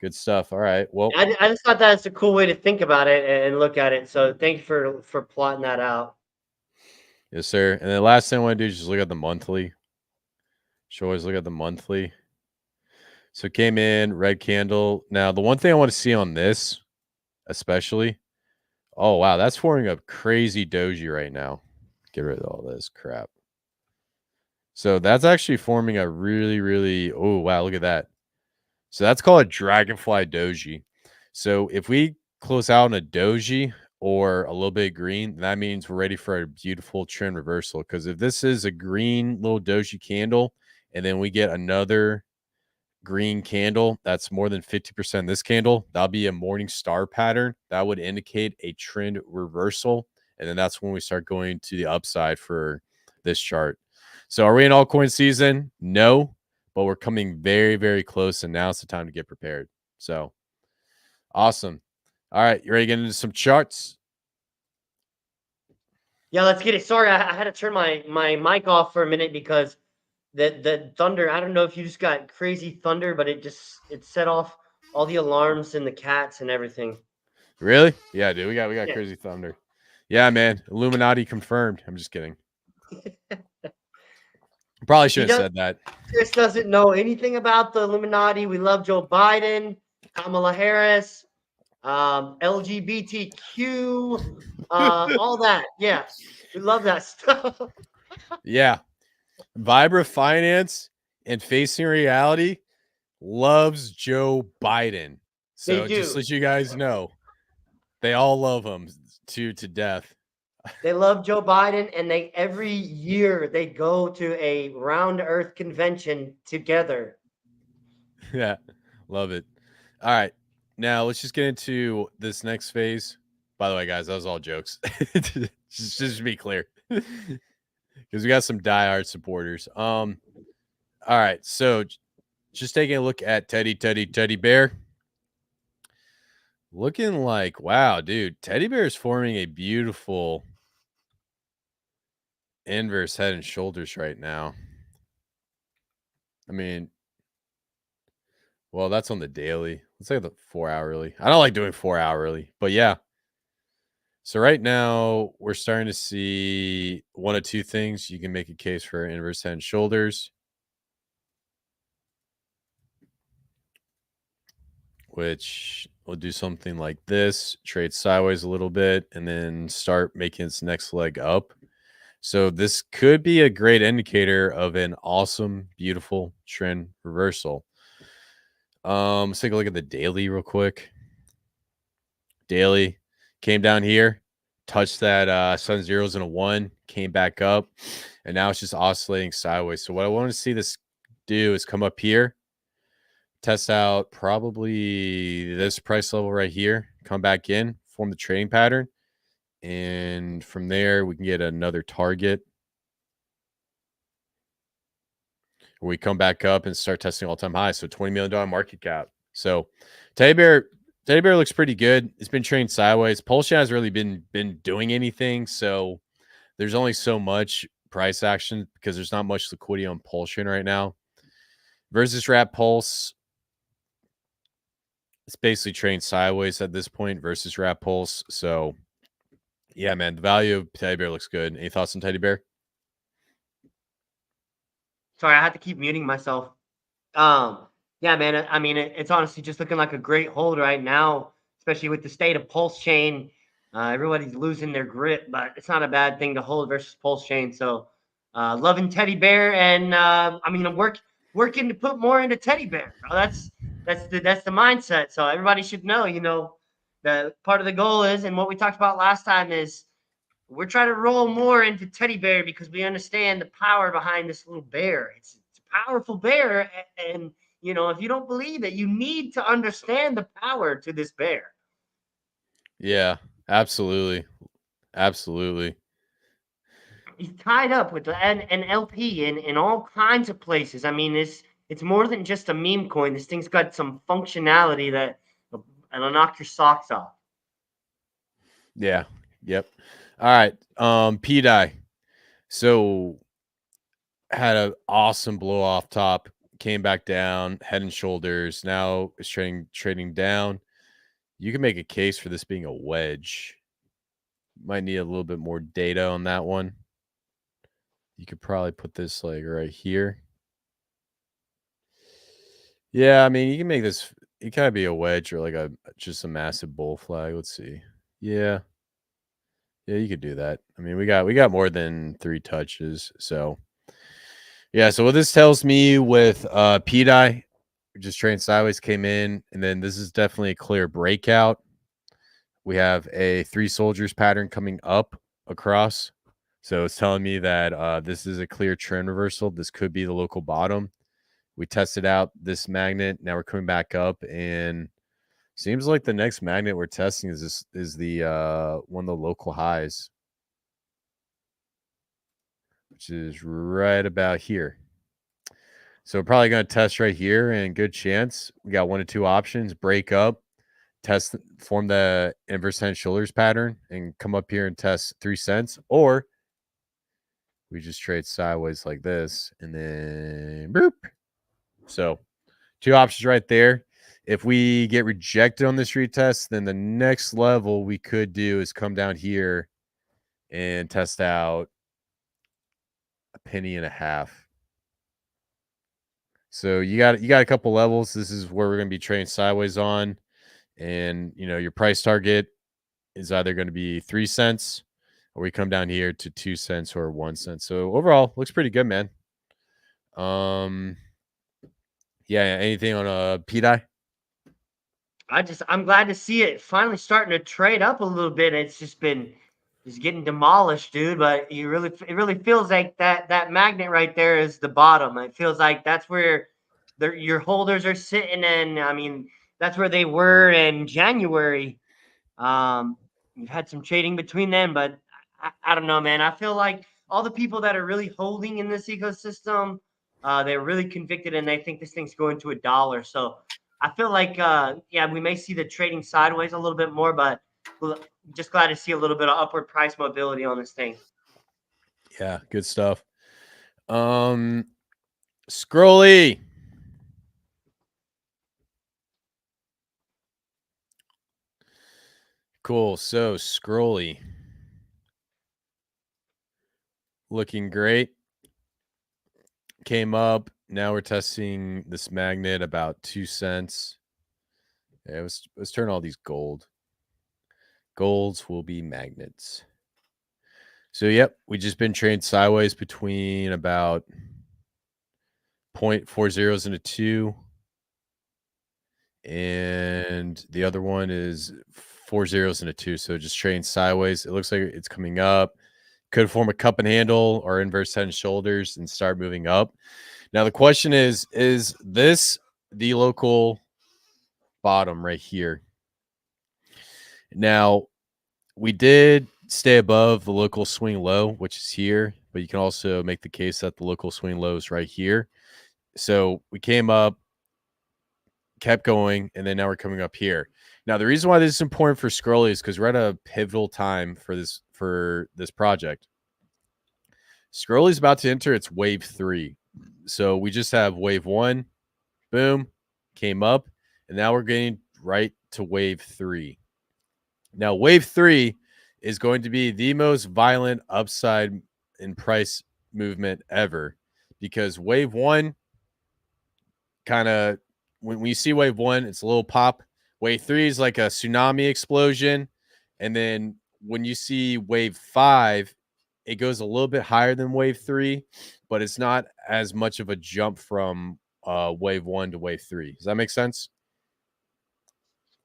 Good stuff. All right. Well, I just thought that's a cool way to think about it and look at it. So thank you for plotting that out. yes, sir. And the last thing I want to do is just look at the monthly. Should always look at the monthly. So it came in red candle. Now the one thing I want to see on this, especially, oh wow, that's forming a crazy doji right now. Get rid of all this crap. So that's actually forming a really, really. Oh wow, look at that. So that's called a dragonfly doji. So if we close out on a doji or a little bit green, that means we're ready for a beautiful trend reversal. Because if this is a green little doji candle, and then we get another green candle that's more than 50% this candle, that'll be a morning star pattern. That would indicate a trend reversal. And then that's when we start going to the upside for this chart. So are we in altcoin season? No, but we're coming very, very close. And now's the time to get prepared. So awesome. All right. You ready to get into some charts? Yeah, let's get it. Sorry, I had to turn my mic off for a minute because the thunder. I don't know if you just got crazy thunder, but it set off all the alarms and the cats and everything. Really? Yeah, dude. We got Yeah. crazy thunder. Yeah, man. Illuminati confirmed. I'm just kidding. Probably He shouldn't have does. said that. Chris doesn't know anything about the Illuminati. We love Joe Biden, Kamala Harris, LGBTQ, all that. Yeah, we love that stuff. Yeah. Vibra Finance and Facing Reality loves Joe Biden. They So just do. let you guys know, they all love him to death. They love Joe Biden, and they every year they go to a round Earth convention together. Yeah, love it. All right, now let's just get into this next phase. By the way, guys, that was all jokes. just to be clear, because we got some diehard supporters. All right, so just taking a look at Teddy Bear. Looking like, wow, dude, Teddy Bear is forming a beautiful inverse head and shoulders right now. I mean, well, that's on the daily. Let's say the 4 hourly. I don't like doing 4 hourly, but yeah. So right now we're starting to see one of two things. You can make a case for inverse head and shoulders, which will do something like this, trade sideways a little bit, and then start making its next leg up. So this could be a great indicator of an awesome, beautiful trend reversal. Let's take a look at the daily real quick. Daily came down here, touched that sun zeros and a 1, came back up, and now it's just oscillating sideways. So what I want to see this do is come up here, test out probably this price level right here, come back in, form the trading pattern, and from there we can get another target. We come back up and start testing all-time highs. So $20 million market cap. So Teddy Bear looks pretty good. It's been trading sideways. Pulse hasn't really been doing anything. So there's only so much price action because there's not much liquidity on Pulse right now. Versus Wrap Pulse, it's basically trading sideways at this point versus Wrap Pulse. So yeah, man, the value of Teddy Bear looks good. Any thoughts on Teddy Bear? Sorry, I had to keep muting myself. Yeah, man. I mean, it's honestly just looking like a great hold right now, especially with the state of Pulse Chain. Everybody's losing their grip, but it's not a bad thing to hold versus Pulse Chain. So, loving Teddy Bear, and I mean, I'm working to put more into Teddy Bear. That's the mindset. So everybody should know, that part of the goal is, and what we talked about last time is we're trying to roll more into Teddy Bear because we understand the power behind this little bear. It's a powerful bear, and if you don't believe it, you need to understand the power to this bear. Yeah, absolutely. Absolutely. He's tied up with an LP in all kinds of places. I mean, it's more than just a meme coin. This thing's got some functionality that'll knock your socks off. Yeah. Yep. All right. P-Die. So had an awesome blow off top, came back down, head and shoulders. Now it's trading down. You can make a case for this being a wedge. Might need a little bit more data on that one. You could probably put this like right here. Yeah, I mean, you can make this. It kind of be a wedge or like just a massive bull flag. Let's see. Yeah, you could do that. I mean, we got more than 3 touches. So yeah. So what this tells me with PDI, just trading sideways came in, and then this is definitely a clear breakout. We have a 3 soldiers pattern coming up across. So it's telling me that this is a clear trend reversal. This could be the local bottom. We tested out this magnet. Now we're coming back up, and seems like the next magnet we're testing is the one of the local highs, which is right about here. So we're probably going to test right here, and good chance we got 1 or 2 options: break up, test, form the inverse head and shoulders pattern, and come up here and test 3 cents, or we just trade sideways like this, and then boop. So 2 options right there. If we get rejected on this retest, then the next level we could do is come down here and test out a penny and a half. So you got a couple levels. This is where we're going to be trading sideways on, and your price target is either going to be 3 cents, or we come down here to 2 cents or 1 cent. So overall, looks pretty good, man. Yeah. Anything on PDI? I'm glad to see it finally starting to trade up a little bit. It's just been just getting demolished, dude. But it really feels like that magnet right there is the bottom. It feels like that's where your holders are sitting, and I mean that's where they were in January. You've had some trading between them, but I don't know, man. I feel like all the people that are really holding in this ecosystem, they're really convicted, and they think this thing's going to $1. So I feel like, yeah, we may see the trading sideways a little bit more, but just glad to see a little bit of upward price mobility on this thing. Yeah, good stuff. Scrolly. Cool. So Scrolly. Looking great. Came up. Now we're testing this magnet about 2 cents. Yeah, let's turn all these gold. Golds will be magnets. So yep, we just been trading sideways between about 0.4 zeros and a 2. And the other one is 4 zeros and a 2. So just trading sideways. It looks like it's coming up. Could form a cup and handle or inverse head and shoulders and start moving up. Now the question is this the local bottom right here? Now we did stay above the local swing low, which is here, but you can also make the case that the local swing low is right here. So we came up, kept going, and then now we're coming up here. Now the reason why this is important for Scrolly is because we're at a pivotal time for this project. Scrolly's about to enter its wave 3. So we just have wave 1, boom, came up, and now we're getting right to wave 3. Now, wave 3 is going to be the most violent upside in price movement ever, because wave 1 kind of, when you see wave 1, it's a little pop. Wave 3 is like a tsunami explosion. And then when you see wave 5, it goes a little bit higher than wave 3, but it's not as much of a jump from wave 1 to wave 3. Does that make sense?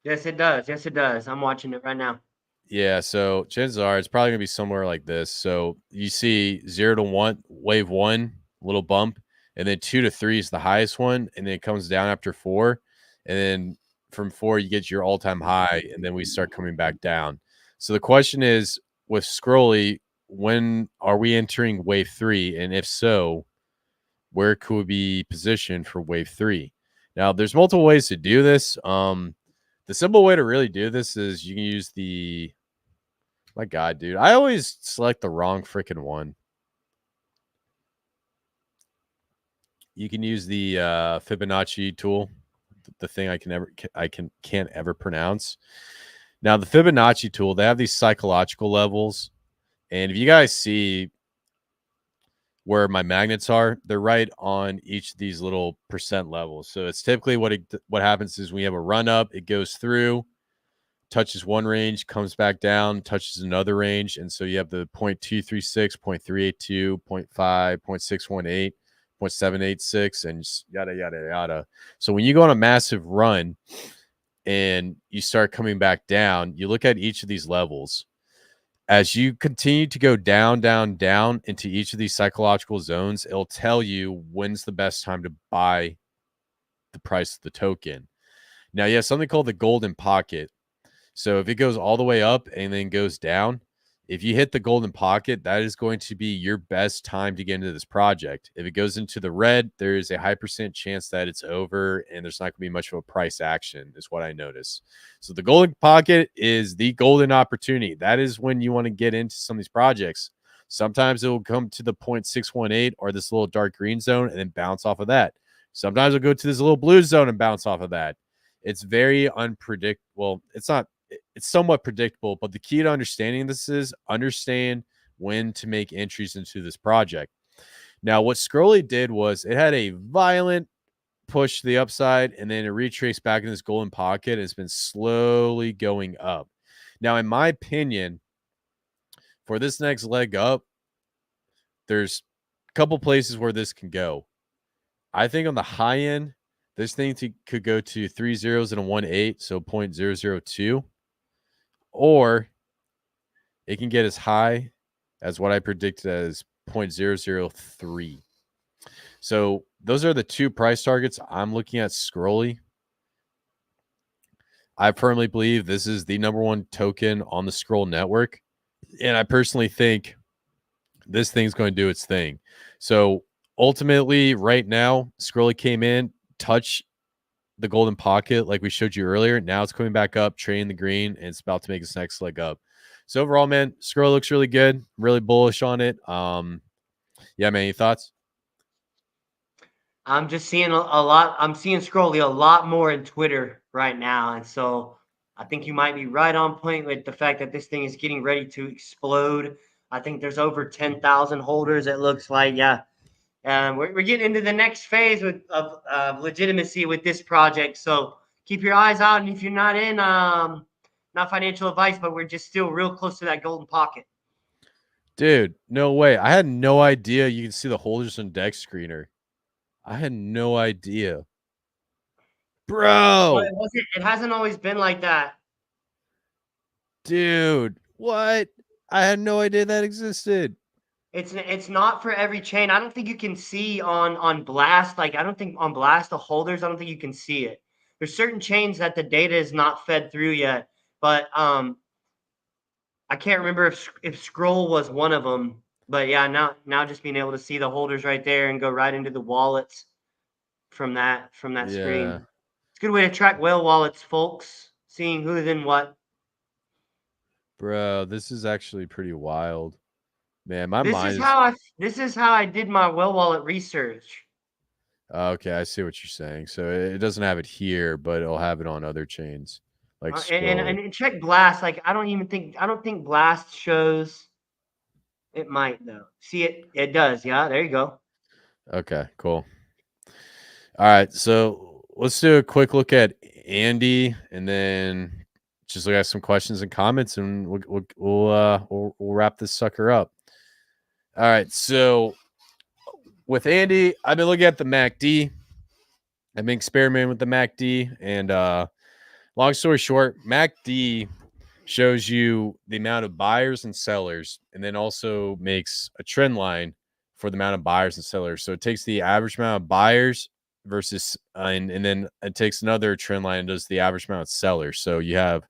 Yes, it does. Yes, it does. I'm watching it right now. Yeah, so chances are it's probably gonna be somewhere like this. So you see 0 to 1, wave 1, little bump, and then 2 to 3 is the highest one, and then it comes down after 4, and then from 4 you get your all-time high, and then we start coming back down. So the question is, with Scrolly, when are we entering wave 3? And if so, where could we be positioned for wave 3? Now, there's multiple ways to do this. The simple way to really do this is you can use my God, dude. I always select the wrong freaking one. you can use the Fibonacci tool, the thing can't ever pronounce. Now the Fibonacci tool, they have these psychological levels, and if you guys see where my magnets are, they're right on each of these little percent levels. So it's typically what happens is when you have a run up, it goes through, touches one range, comes back down, touches another range. And so you have the 0.236, 0.382, 0.5, 0.618, 0.786, and yada, yada, yada. So when you go on a massive run and you start coming back down, you look at each of these levels. As you continue to go down, down, down into each of these psychological zones, it'll tell you when's the best time to buy the price of the token. Now, you have something called the golden pocket. So if it goes all the way up and then goes down, if you hit the golden pocket, that is going to be your best time to get into this project. If it goes into the red, there is a high percent chance that it's over and there's not going to be much of a price action, is what I notice. So the golden pocket is the golden opportunity. That is when you want to get into some of these projects. Sometimes it will come to the 0.618 or this little dark green zone and then bounce off of that. Sometimes it'll go to this little blue zone and bounce off of that. It's very unpredictable. Well, it's somewhat predictable, but the key to understanding this is understand when to make entries into this project. Now, what Scrolly did was it had a violent push to the upside, and then it retraced back in this golden pocket and it's been slowly going up. Now, in my opinion, for this next leg up, there's a couple places where this can go. I think on the high end, this thing could go to 3 zeros and a 1.8, so 0.002. Or it can get as high as what I predicted as 0.003. So those are the two price targets I'm looking at. Scrolly, I firmly believe this is the number one token on the Scroll network. And I personally think this thing's going to do its thing. So ultimately, right now, Scrolly came in, touched the golden pocket like we showed you earlier. Now it's coming back up, trading the green, and it's about to make its next leg up. So overall, man, Scroll looks really good. Really bullish on it. Yeah, man, any thoughts? I'm just seeing a lot. I'm seeing Scrolly a lot more in Twitter right now, and so I think you might be right on point with the fact that this thing is getting ready to explode. I think there's over 10,000 holders. It looks like, yeah. We're getting into the next phase of legitimacy with this project. So keep your eyes out, and if you're not in, not financial advice, but we're just still real close to that golden pocket. Dude, no way. I had no idea you can see the holders on deck screener. I had no idea. Well, Bro. it wasn't. It hasn't always been like that. Dude, what? I had no idea that existed. It's not for every chain. I don't think you can see on Blast. Like, I don't think on Blast the holders. I don't think you can see it. There's certain chains that the data is not fed through yet, but I can't remember if Scroll was one of them. But yeah, now just being able to see the holders right there and go right into the wallets from that Yeah. screen. It's a good way to track whale wallets, folks. Seeing who's in what. Bro, this is actually pretty wild. Man, my This mind is is how I did my whale wallet research. okay. I see what you're saying. So it doesn't have it here, but it'll have it on other chains like Scrolly. And check Blast. Like, I don't think Blast shows. It might though. See it? It does. Yeah, there you go. Okay, cool. All right, so let's do a quick look at Andy, and then just look at some questions and comments, and we'll wrap this sucker up. All right, so with Andy, I've been looking at the MACD. I've been experimenting with the MACD, and long story short, MACD shows you the amount of buyers and sellers, and then also makes a trend line for the amount of buyers and sellers. So it takes the average amount of buyers versus, and then it takes another trend line and does the average amount of sellers. So you have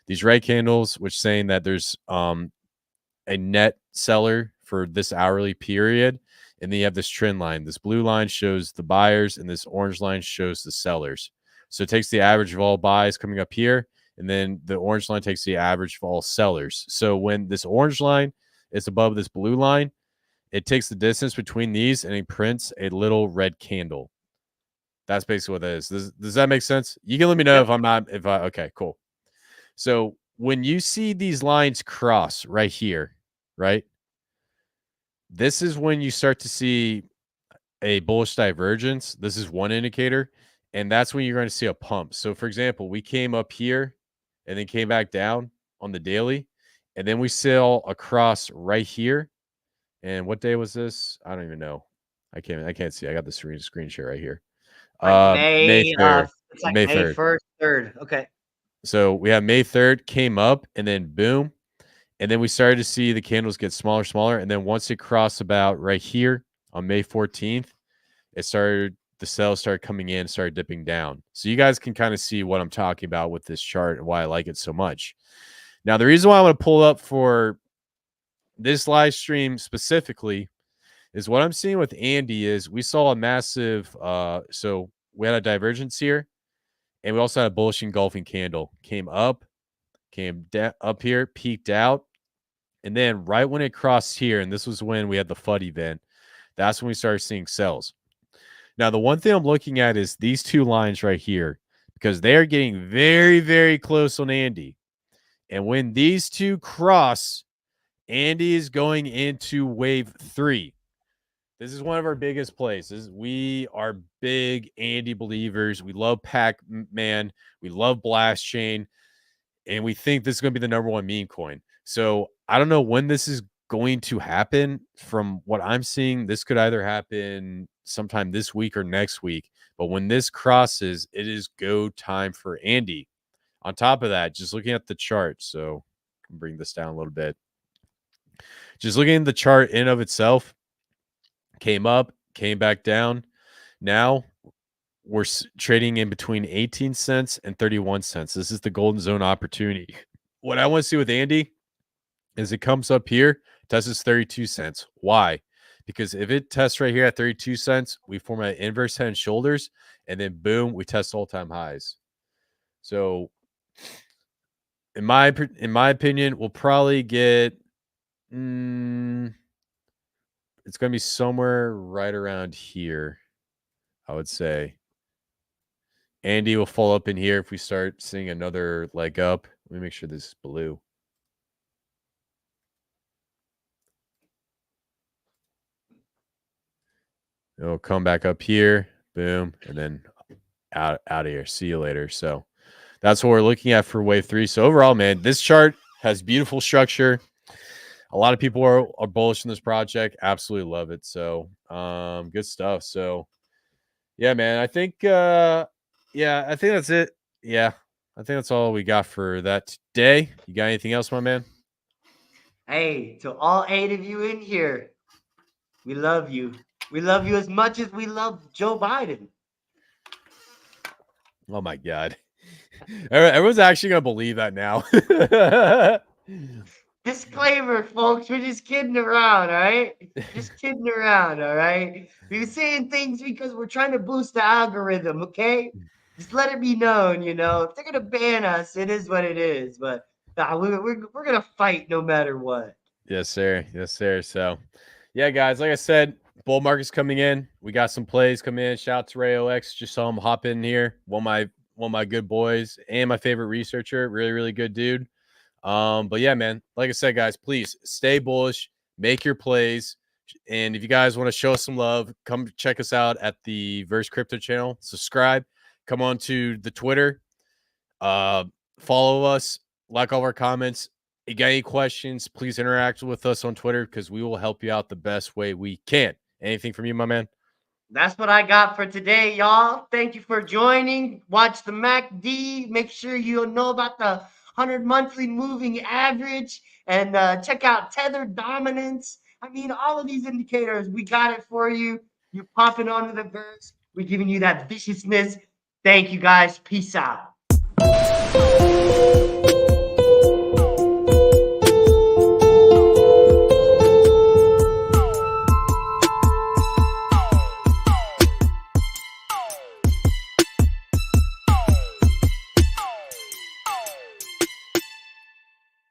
these red candles, which saying that there's a net seller for this hourly period. And then you have this trend line. This blue line shows the buyers, and this orange line shows the sellers. So it takes the average of all buys coming up here, and then the orange line takes the average of all sellers. So when this orange line is above this blue line, it takes the distance between these and it prints a little red candle. That's basically what that is. Does that make sense? You can let me know Yep. if I'm not, if I, okay, cool. So when you see these lines cross right here, right? This is when you start to see a bullish divergence. This is one indicator, and that's when you're going to see a pump. So, for example, we came up here and then came back down on the daily, and then we saw across right here. And what day was this? I don't even know. I can't see. I got the screen share right here. Like May May, 3rd. it's like May May 3rd. 1st, 3rd. Okay. So we have May 3rd came up and then boom. And then we started to see the candles get smaller, smaller. And then once it crossed about right here on May 14th, it started, the sales started coming in, started dipping down. So you guys can kind of see what I'm talking about with this chart and why I like it so much. Now, the reason why I want to pull up for this live stream specifically is what I'm seeing with Andy is we saw a massive, so we had a divergence here, and we also had a bullish engulfing candle. Came up, came up here, peaked out, and then right when it crossed here, and this was when we had the FUD event, that's when we started seeing sells. Now, the one thing I'm looking at is these two lines right here, because they are getting very, very close on Andy. And when these two cross, Andy is going into wave 3. This is one of our biggest plays. We are big Andy believers. We love Pac-Man. We love Blast Chain. And we think this is going to be the number one meme coin. So I don't know when this is going to happen. From what I'm seeing, this could either happen sometime this week or next week. But when this crosses, it is go time for Andy. On top of that, just looking at the chart. So I can bring this down a little bit. Just looking at the chart in of itself, came up, came back down. Now we're trading in between 18 cents and 31 cents. This is the golden zone opportunity. What I want to see with Andy is it comes up here, tests 32 cents. Why? Because if it tests right here at 32 cents, we form an inverse head and shoulders, and then boom, we test all-time highs. So in my opinion, we'll probably get it's going to be somewhere right around here, I would say. Andy will fall up in here if we start seeing another leg up. Let me make sure this is blue. It'll come back up here, boom, and then out of here. See you later. So that's what we're looking at for wave 3. So overall, man, this chart has beautiful structure. A lot of people are bullish in this project. Absolutely love it. So good stuff. So yeah, man, I think I think that's it. Yeah, I think that's all we got for that today. You got anything else, my man? Hey, to all 8 of you in here, we love you. We love you as much as we love Joe Biden. Oh my god. Everyone's actually gonna believe that now. Disclaimer, folks, we're just kidding around, all right? Just kidding around, all right? We're saying things because we're trying to boost the algorithm, okay? Just let it be known, you know. If they're gonna ban us, it is what it is. But nah, we're gonna fight no matter what. Yes, sir. Yes, sir. So, yeah, guys, like I said, bull market's coming in. We got some plays coming in. Shout out to Ray OX. Just saw him hop in here. One of my good boys and my favorite researcher. Really, really good dude. But yeah, man, like I said, guys, please stay bullish, make your plays. And if you guys want to show us some love, come check us out at the Verse Crypto channel. Subscribe. Come on to the Twitter. Follow us. Like all our comments. If you got any questions, please interact with us on Twitter because we will help you out the best way we can. Anything from you, my man? That's what I got for today, y'all. Thank you for joining. Watch the MACD. Make sure you know about the 100 monthly moving average and check out tether dominance. I mean, all of these indicators, we got it for you. You popping onto the verse. We're giving you that viciousness. Thank you guys. Peace out.